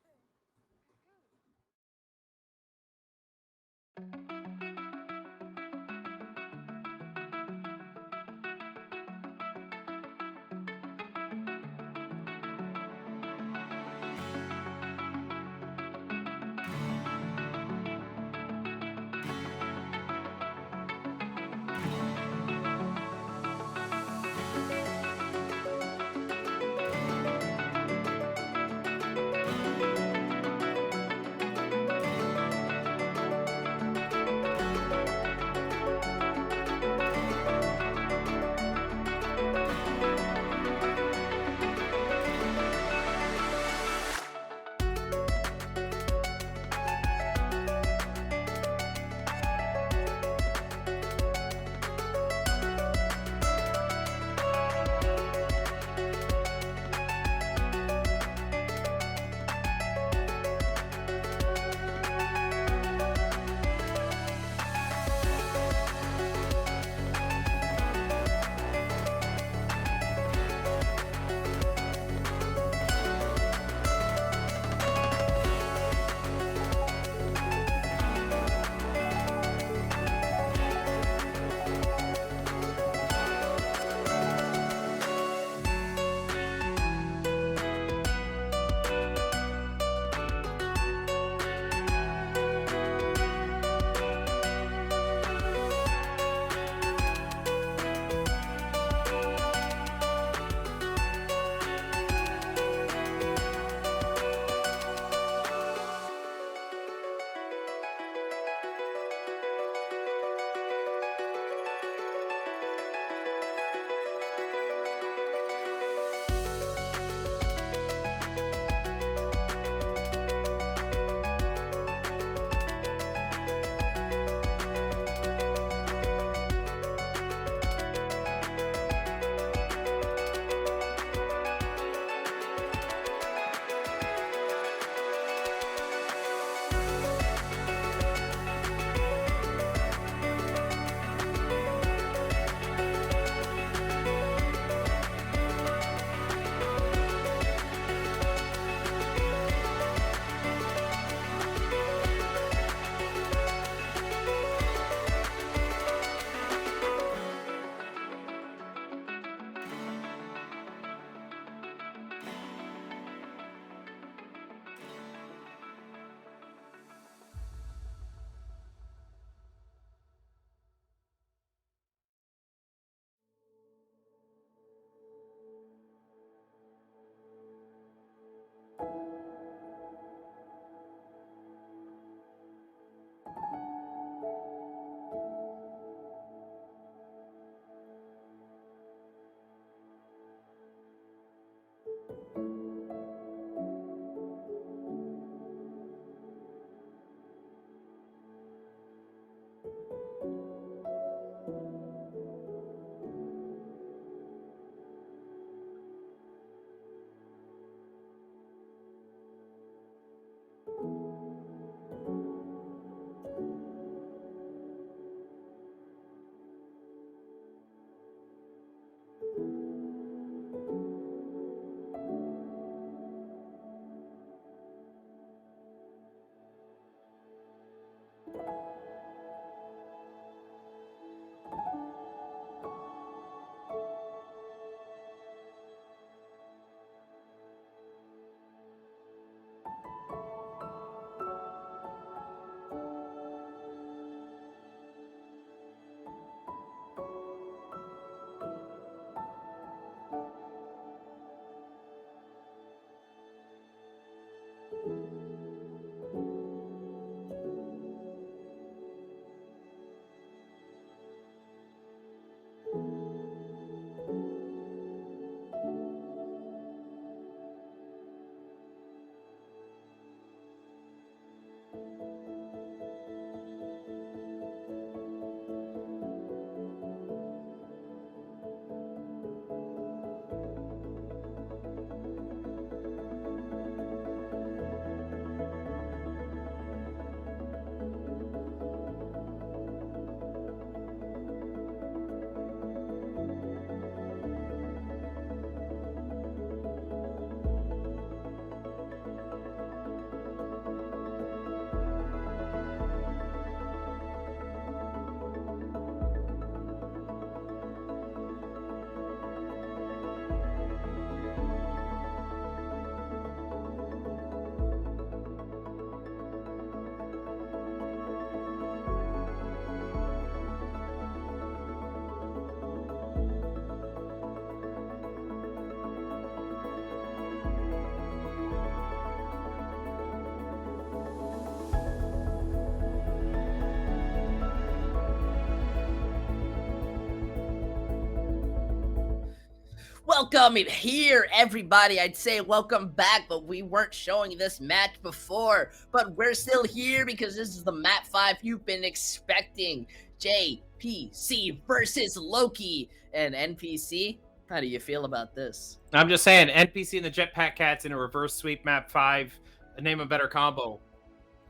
Welcome here, everybody. I'd say welcome back, but we weren't showing this match before. But we're still here because this is the map 5 you've been expecting. JPC versus Loki. And NPC, how do you feel about this? I'm just saying, NPC and the Jetpack Cats in a reverse sweep map 5. Name a better combo.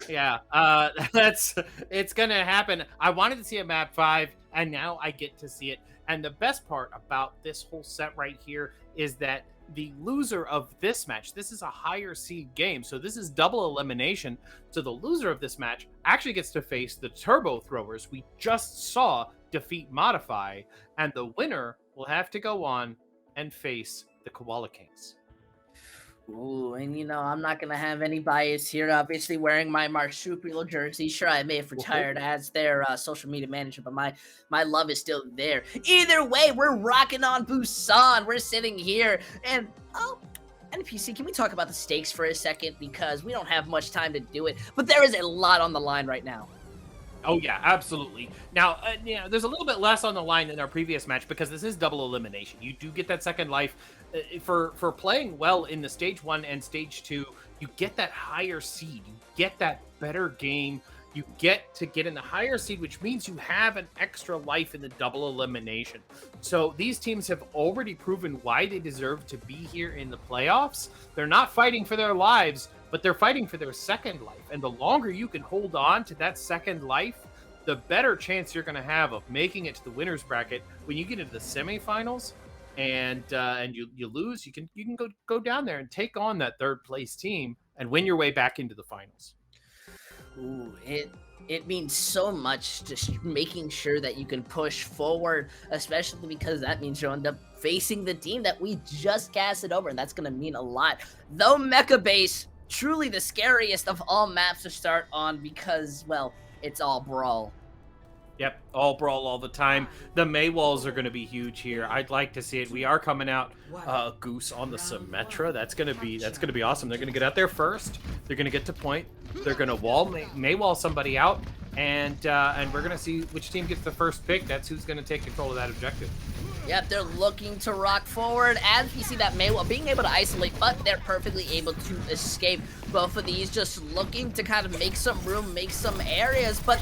Yeah, it's gonna happen. I wanted to see a map 5, and now I get to see it. And the best part about this whole set right here is that the loser of this match, this is a higher seed game, so this is double elimination. So the loser of this match actually gets to face the Turbo Throwers we just saw defeat Modify, and the winner will have to go on and face the Koala Kings. Ooh, and I'm not gonna have any bias here. Obviously, wearing my marsupial jersey. Sure, I may have retired as their social media manager, but my love is still there. Either way, we're rocking on Busan. We're sitting here, and NPC, can we talk about the stakes for a second? Because we don't have much time to do it, but there is a lot on the line right now. Oh yeah, absolutely. Now, there's a little bit less on the line than our previous match because this is double elimination. You do get that second life. For playing well in the stage 1 and stage 2, you get that higher seed. You get that better game. You get to get in the higher seed, which means you have an extra life in the double elimination. So these teams have already proven why they deserve to be here in the playoffs. They're not fighting for their lives, but they're fighting for their second life. And the longer you can hold on to that second life, the better chance you're going to have of making it to the winner's bracket. When you get into the semifinals and you lose, you can go down there and take on that third place team and win your way back into the finals. Ooh, it means so much just making sure that you can push forward, especially because that means you'll end up facing the team that we just casted over, and that's going to mean a lot. Though Mecha Base, truly the scariest of all maps to start on because, well, it's all brawl. Yep, all brawl all the time. The May walls are going to be huge here. I'd like to see it. We are coming out Goose on the Symmetra. That's going to be awesome. They're going to get out there first. They're going to get to point. They're going to May wall somebody out, and we're going to see which team gets the first pick. That's who's going to take control of that objective. Yep, they're looking to rock forward as we see that Maywell being able to isolate, but they're perfectly able to escape. Both of these just looking to kind of make some room, make some areas, but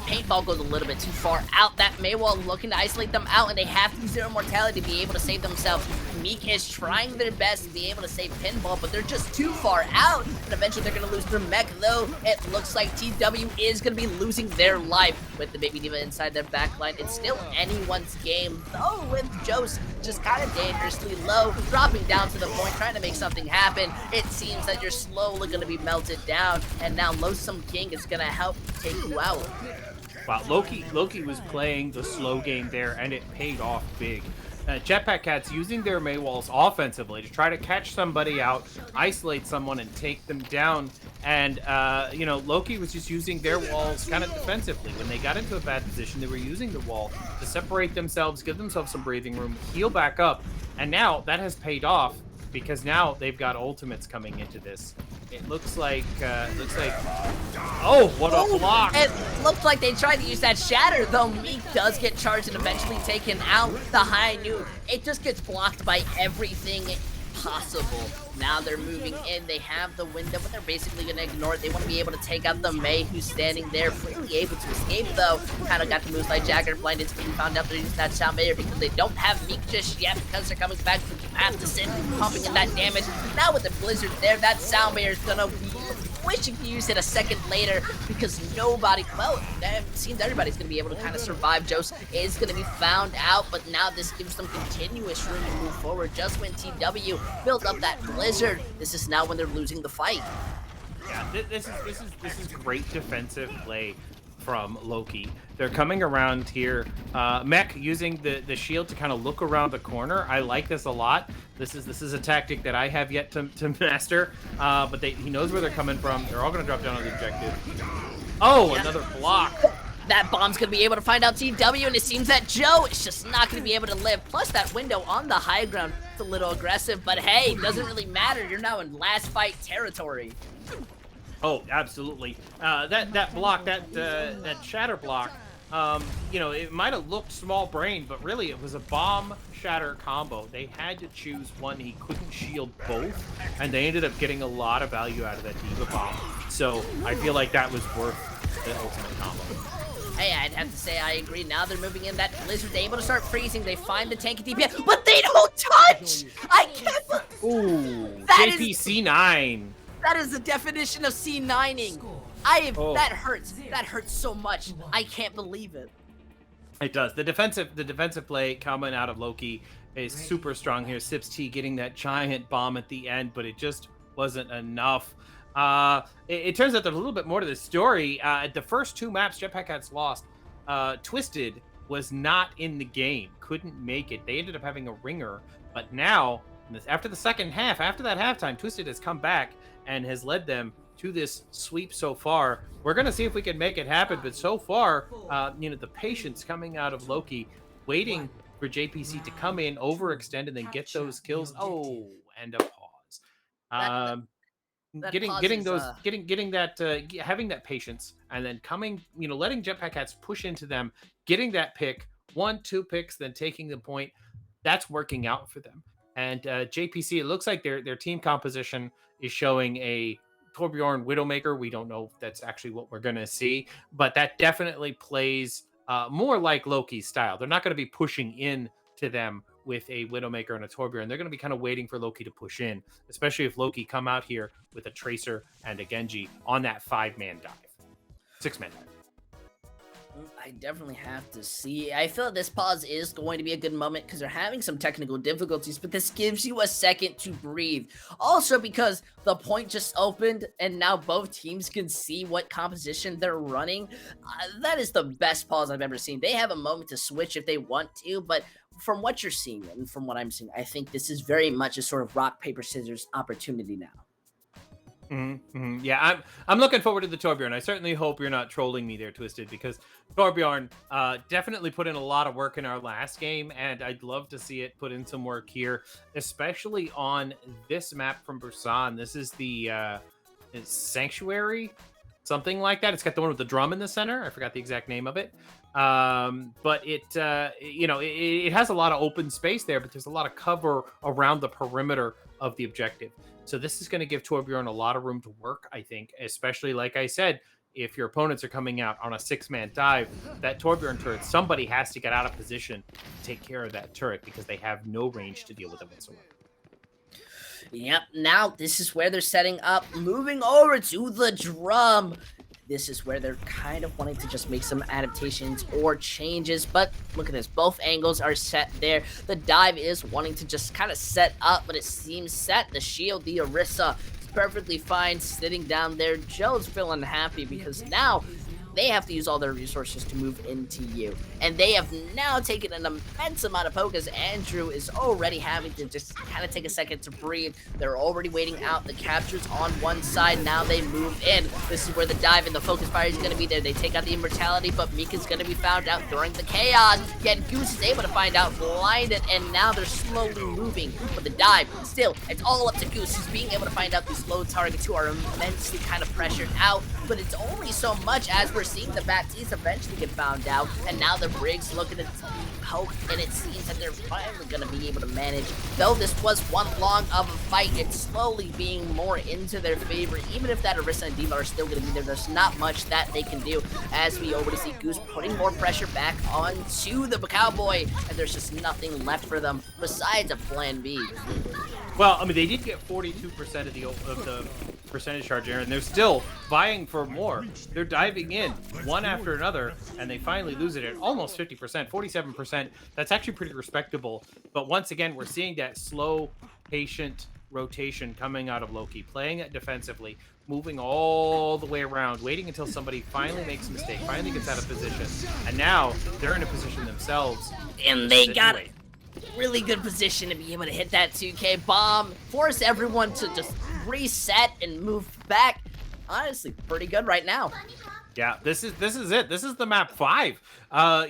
Paintball goes a little bit too far out. That Maywell looking to isolate them out, and they have to use zero mortality to be able to save themselves. Meek is trying their best to be able to save Pinball, but they're just too far out, and eventually they're going to lose their mech, though. It looks like TW is going to be losing their life with the Baby Diva inside their backline. It's still anyone's game, though, with Jose just kind of dangerously low, dropping down to the point, trying to make something happen. It seems that you're slowly going to be melted down, and now Loathsome King is going to help take you out. Wow, Loki was playing the slow game there, and it paid off big. Jetpack Cats using their Maywalls offensively to try to catch somebody out, isolate someone, and take them down. And, Loki was just using their walls kind of defensively. When they got into a bad position, they were using the wall to separate themselves, give themselves some breathing room, heal back up. And now that has paid off because now they've got ultimates coming into this. It looks like, oh, what a block. It looks like they tried to use that shatter, though Meek does get charged and eventually taken out. The high noon, it just gets blocked by everything possible. Now they're moving in, they have the window, but they're basically going to ignore it. They want to be able to take out the May, who's standing there, freely able to escape, though. Kind of got the moves like Jagger blinded, being found out they're using that Sound Mayor because they don't have Meek just yet, because they're coming back to have to sit pumping in that damage. Now with the Blizzard there, that Sound Mayor is going to be wishing to use it a second later because nobody, well, it seems everybody's going to be able to kind of survive. Jose is going to be found out, but now this gives them continuous room to move forward. Just when TW built up that Blizzard, this is now when they're losing the fight. Yeah, this is great defensive play from Loki. They're coming around here. Mech using the shield to kind of look around the corner. I like this a lot. This is a tactic that I have yet to master. But he knows where they're coming from. They're all going to drop down on the objective. Oh, another block. That bomb's going to be able to find out TW, and it seems that Joe is just not going to be able to live. Plus, that window on the high ground, it's a little aggressive, but hey, doesn't really matter. You're now in last fight territory. Oh, absolutely. That block, that shatter block, You know, it might have looked small brain, but really it was a bomb shatter combo. They had to choose one. He couldn't shield both, and they ended up getting a lot of value out of that Diva bomb. So I feel like that was worth the ultimate combo. Hey, I'd have to say I agree. Now they're moving in. That Blizzard's able to start freezing. They find the tanky DPS, but they don't touch! I can't Ooh, That is- JPC9. That is the definition of C9ing. That hurts. That hurts so much. I can't believe it. It does. The defensive play coming out of Loki is super strong here. Sips T getting that giant bomb at the end, but it just wasn't enough. It turns out there's a little bit more to this story. The first 2 maps Jetpack Cats lost, Twisted was not in the game, couldn't make it. They ended up having a ringer, but now, after the second half, after that halftime, Twisted has come back and has led them to this sweep so far. We're going to see if we can make it happen, but so far, you know, the patience coming out of Loki, waiting for JPC to come in, overextend, and then get those kills. Oh, and a pause. Having that patience, and then coming, you know, letting Jetpack Cats push into them, getting that pick, 1-2 picks, then taking the point. That's working out for them. And JPC, it looks like their team composition is showing a Torbjorn Widowmaker. We don't know if that's actually what we're going to see, but that definitely plays more like Loki's style. They're not going to be pushing in to them with a Widowmaker and a Torbjorn. They're going to be kind of waiting for Loki to push in, especially if Loki come out here with a Tracer and a Genji on that 5-man dive. 6-man dive. I definitely have to see. I feel like this pause is going to be a good moment because they're having some technical difficulties, but this gives you a second to breathe. Also because the point just opened and now both teams can see what composition they're running. That is the best pause I've ever seen. They have a moment to switch if they want to, but from what you're seeing and from what I'm seeing, I think this is very much a sort of rock, paper, scissors opportunity now. Yeah, I'm looking forward to the Torbjorn. I certainly hope you're not trolling me there, Twisted, because Torbjorn definitely put in a lot of work in our last game, and I'd love to see it put in some work here, especially on this map from Busan. This is the Sanctuary, something like that. It's got the one with the drum in the center. I forgot the exact name of it. But it, you know, it has a lot of open space there, but there's a lot of cover around the perimeter of the objective. So this is going to give Torbjorn a lot of room to work, I think, especially, like I said, if your opponents are coming out on a 6-man dive, that Torbjorn turret, somebody has to get out of position to take care of that turret because they have no range to deal with it whatsoever. Yep, now this is where they're setting up, moving over to the drum. This is where they're kind of wanting to just make some adaptations or changes, but look at this. Both angles are set there. The dive is wanting to just kind of set up, but it seems set. The shield, the Orisa, is perfectly fine sitting down there. Joe's feeling happy because now they have to use all their resources to move into you. And they have now taken an immense amount of poke as Andrew is already having to just kind of take a second to breathe. They're already waiting out the captures on one side. Now they move in. This is where the dive and the focus fire is going to be there. They take out the immortality, but Mika's going to be found out during the chaos. Yet Goose is able to find out, blinded, and now they're slowly moving. But the dive, still, it's all up to Goose. He's being able to find out these low targets who are immensely kind of pressured out. But it's only so much as we're seeing the Baptiste eventually get found out, and now the Briggs looking at poke, and it seems that they're finally going to be able to manage. Though this was one long of a fight, it's slowly being more into their favor. Even if that Orisa and D.Va are still going to be there, there's not much that they can do, as we already see Goose putting more pressure back onto the Cowboy, and there's just nothing left for them besides a plan B. Well, I mean, they did get 42% of the percentage charge there, and they're still vying for more. They're diving in one after another, and they finally lose it at almost 50%, 47%. That's actually pretty respectable. But once again, we're seeing that slow, patient rotation coming out of Loki, playing it defensively, moving all the way around, waiting until somebody finally makes a mistake, finally gets out of position, and now they're in a position themselves. And they got it. Really good position to be able to hit that 2K bomb, force everyone to just reset and move back. Honestly, pretty good right now. Yeah, this is it. This is the map 5.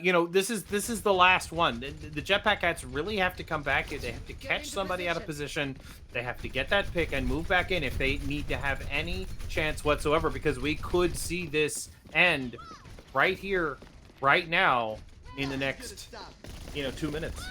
You know, this is the last one. The Jetpack Cats really have to come back. They have to catch somebody out of position. They have to get that pick and move back in if they need to have any chance whatsoever, because we could see this end right here right now in the next, 2 minutes.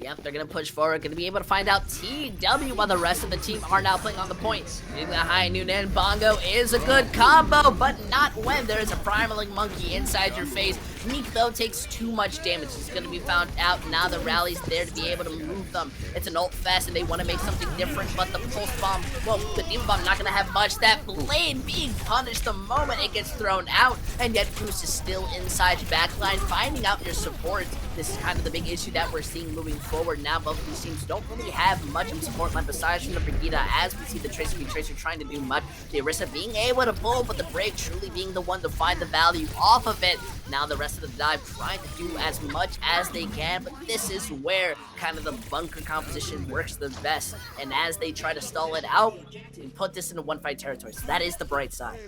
Yep, they're going to push forward, going to be able to find out TW while the rest of the team are now playing on the points. In the high noon end, Bongo is a good combo, but not when there is a Primaling Monkey inside your face. Meek, though, takes too much damage. He's going to be found out. Now the rally's there to be able to move them. It's an ult fest, and they want to make something different, but the Pulse Bomb, well, the Demon Bomb not going to have much. That Blade being punished the moment it gets thrown out, and yet Goose is still inside backline, finding out your support. This is kind of the big issue that we're seeing moving forward now. Both of these teams don't really have much of support line besides from the Brigitte, as we see the Tracer trying to do much. The Orisa being able to pull, but the Break truly being the one to find the value off of it. Now the rest of the dive trying to do as much as they can, but this is where kind of the bunker composition works the best. And as they try to stall it out, to put this into one fight territory. So that is the bright side.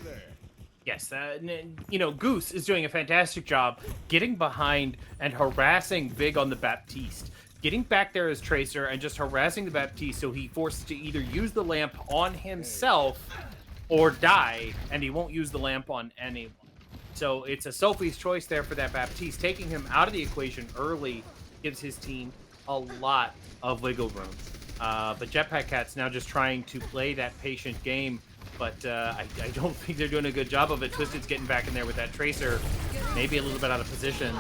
Yes, Goose is doing a fantastic job getting behind and harassing Vig on the Baptiste. Getting back there as Tracer and just harassing the Baptiste so he forces to either use the lamp on himself or die, and he won't use the lamp on anyone. So it's a Sophie's choice there for that Baptiste. Taking him out of the equation early gives his team a lot of wiggle room. But Jetpack Cat's now just trying to play that patient game, but I don't think they're doing a good job of it. Twisted's getting back in there with that Tracer, maybe a little bit out of position.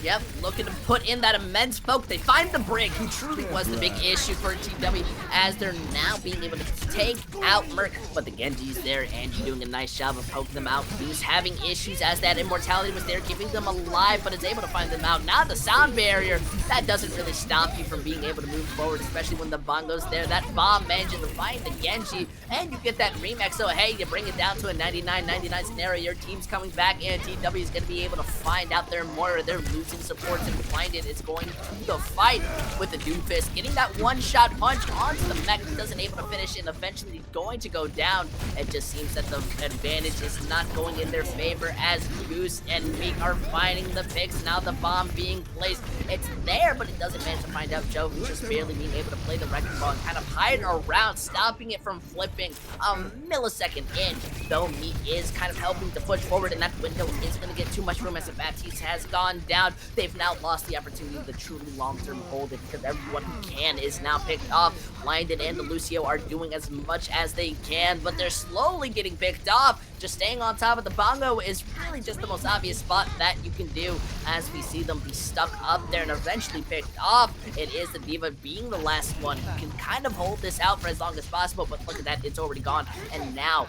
Yep, looking to put in that immense poke. They find the Break, who truly was the big issue for TW, as they're now being able to take out Merc. But the Genji's there, Angie doing a nice job of poking them out. Who's having issues as that immortality was there, keeping them alive, but is able to find them out. Now the sound barrier, that doesn't really stop you from being able to move forward, especially when the Bongo's there. That bomb manages to find the Genji, and you get that remix. So hey, you bring it down to a 99-99 scenario. Your team's coming back, and TW is going to be able to find out their Moira. They're losing supports, and behind it is going to the fight with the Doomfist, getting that one-shot punch onto the mech, doesn't able to finish, and eventually going to go down. It just seems that the advantage is not going in their favor as Goose and Meek are finding the picks. Now the bomb being placed, it's there, but it doesn't manage to find out Joe, who's just barely being able to play the wrecking ball and kind of hide around, stopping it from flipping a millisecond in, though Meek is kind of helping to push forward, and that window isn't going to get too much room as the Baptiste has gone down. They've now lost the opportunity to truly long-term hold it, because everyone who can is now picked off. Blinded and the Lucio are doing as much as they can, but they're slowly getting picked off. Just staying on top of the Bongo is really just the most obvious spot that you can do, as we see them be stuck up there and eventually picked off. It is the D.Va being the last one who can kind of hold this out for as long as possible, but look at that, it's already gone. And now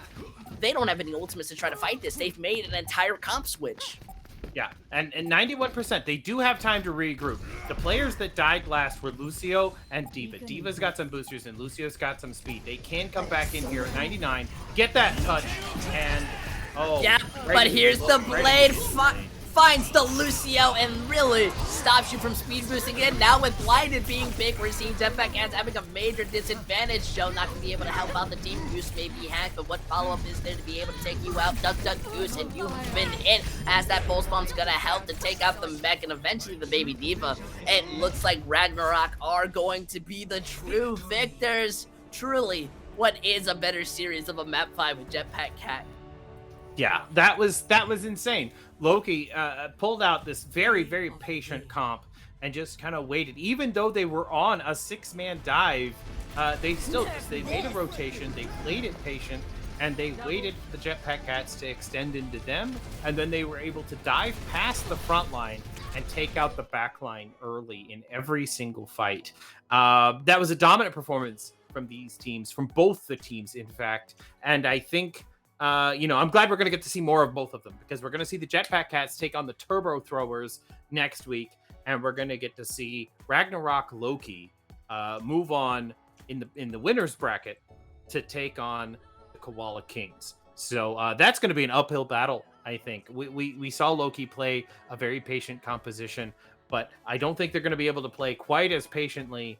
they don't have any ultimates to try to fight this. They've made an entire comp switch. Yeah, and 91%, they do have time to regroup. The players that died last were Lucio and D.Va. D.Va's got some boosters and Lucio's got some speed. They can come back in here at 99, get that touch, and yeah, but here's the Blade finds the Lucio and really stops you from speed boosting it. Now with Blinded being big, we're seeing Jetpack Cats having a major disadvantage. Joe not going to be able to help out the team. Goose may be hacked, but what follow-up is there to be able to take you out? Duck, Goose, and you've been in, as that Pulse Bomb's going to help to take out the mech and eventually the baby D.Va. It looks like Ragnarok are going to be the true victors. Truly, what is a better series of a map 5 with Jetpack Cat? Yeah, that was insane. Loki pulled out this very, very patient comp and just kind of waited. Even though they were on a 6-man dive, they made a rotation, they played it patient, and they waited for the Jetpack Cats to extend into them, and then they were able to dive past the front line and take out the back line early in every single fight. That was a dominant performance from these teams, from both the teams, in fact, and I think I'm glad we're going to get to see more of both of them, because we're going to see the Jetpack Cats take on the Turbo Throwers next week, and we're going to get to see Ragnarok Loki move on in the winners bracket to take on the Koala Kings. So that's going to be an uphill battle, I think. We saw Loki play a very patient composition, but I don't think they're going to be able to play quite as patiently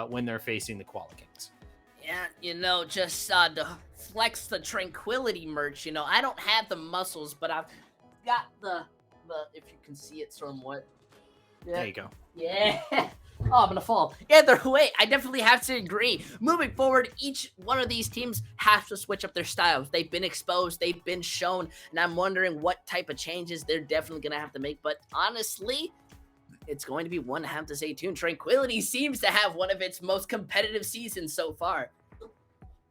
when they're facing the Koala Kings. Yeah, just to flex the Tranquility merch, I don't have the muscles, but I've got the if you can see it somewhat. Yeah. There you go. Yeah. Oh, I'm gonna fall. Either way, I definitely have to agree. Moving forward, each one of these teams have to switch up their styles. They've been exposed, they've been shown, and I'm wondering what type of changes they're definitely gonna have to make. But honestly, it's going to be one to have to stay tuned. Tranquility seems to have one of its most competitive seasons so far.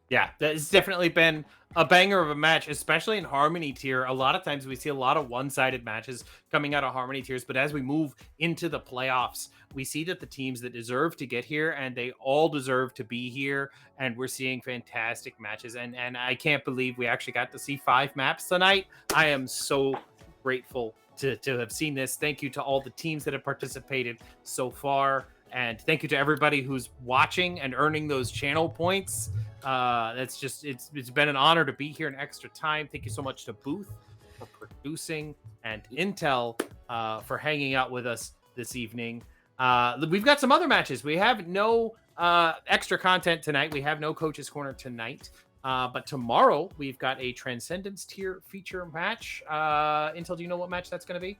Yeah, that's definitely been a banger of a match, especially in Harmony tier. A lot of times we see a lot of one-sided matches coming out of Harmony tiers, but as we move into the playoffs, we see that the teams that deserve to get here, and they all deserve to be here, and we're seeing fantastic matches. And I can't believe we actually got to see 5 maps tonight. I am so grateful to have seen this. Thank you to all the teams that have participated so far, and thank you to everybody who's watching and earning those channel points. That's just it's been an honor to be here in extra time. Thank you so much to Booth for producing and Intel for hanging out with us this evening. We've got some other matches. We have no extra content tonight. We have no Coach's Corner tonight. But tomorrow we've got a Transcendence tier feature match. Intel, do you know what match that's going to be?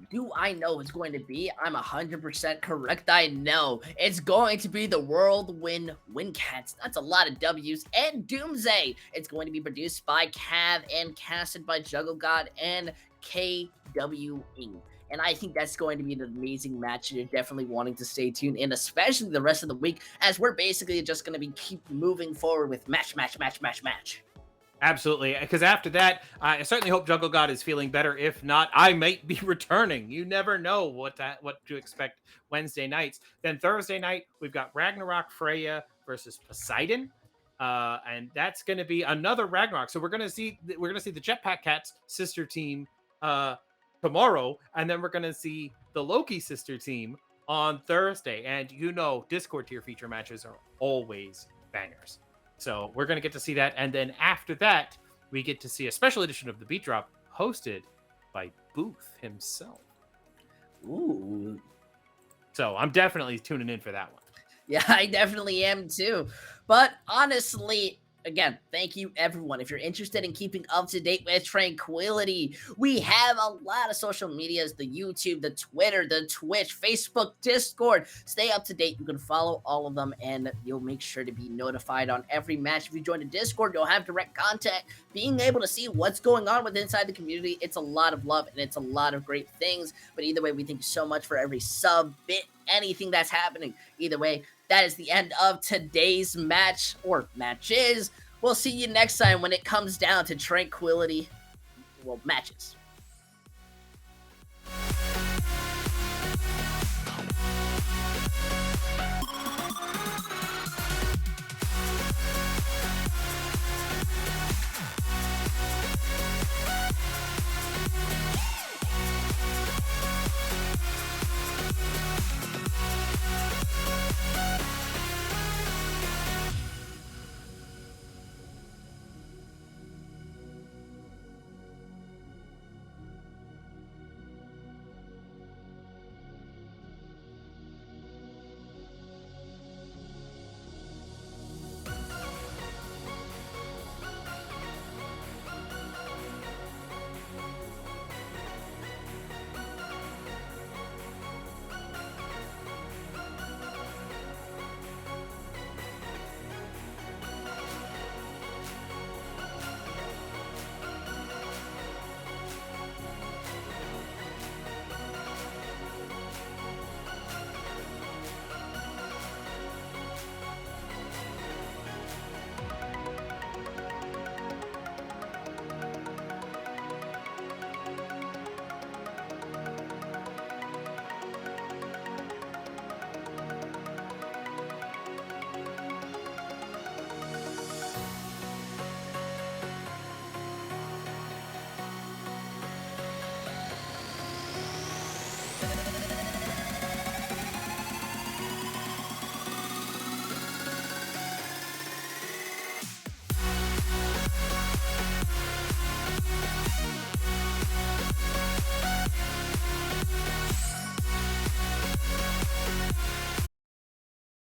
Do I know it's going to be? I'm 100% correct. I know it's going to be the Whirlwind Windcats. That's a lot of W's. And Doomsday. It's going to be produced by Cav and casted by Juggle God and KW Ing. And I think that's going to be an amazing match. You're definitely wanting to stay tuned in, especially the rest of the week, as we're basically just going to be keep moving forward with match. Absolutely, because after that, I certainly hope Juggle God is feeling better. If not, I might be returning. You never know what to expect Wednesday nights. Then Thursday night, we've got Ragnarok Freya versus Poseidon, and that's going to be another Ragnarok. So we're going to see the Jetpack Cats sister team tomorrow, and then we're going to see the Loki sister team on Thursday. And Discord tier feature matches are always bangers. So we're going to get to see that. And then after that, we get to see a special edition of the Beat Drop hosted by Booth himself. Ooh. So I'm definitely tuning in for that one. Yeah, I definitely am too. But honestly, again, thank you everyone. If you're interested in keeping up to date with Tranquility, we have a lot of social medias, the YouTube, the Twitter, the Twitch, Facebook, Discord. Stay up to date. You can follow all of them and you'll make sure to be notified on every match. If you join the Discord, you'll have direct contact, being able to see what's going on with inside the community. It's a lot of love and it's a lot of great things. But either way, we thank you so much for every sub, bit, anything that's happening. Either way, that is the end of today's match or matches. We'll see you next time when it comes down to Tranquility, matches.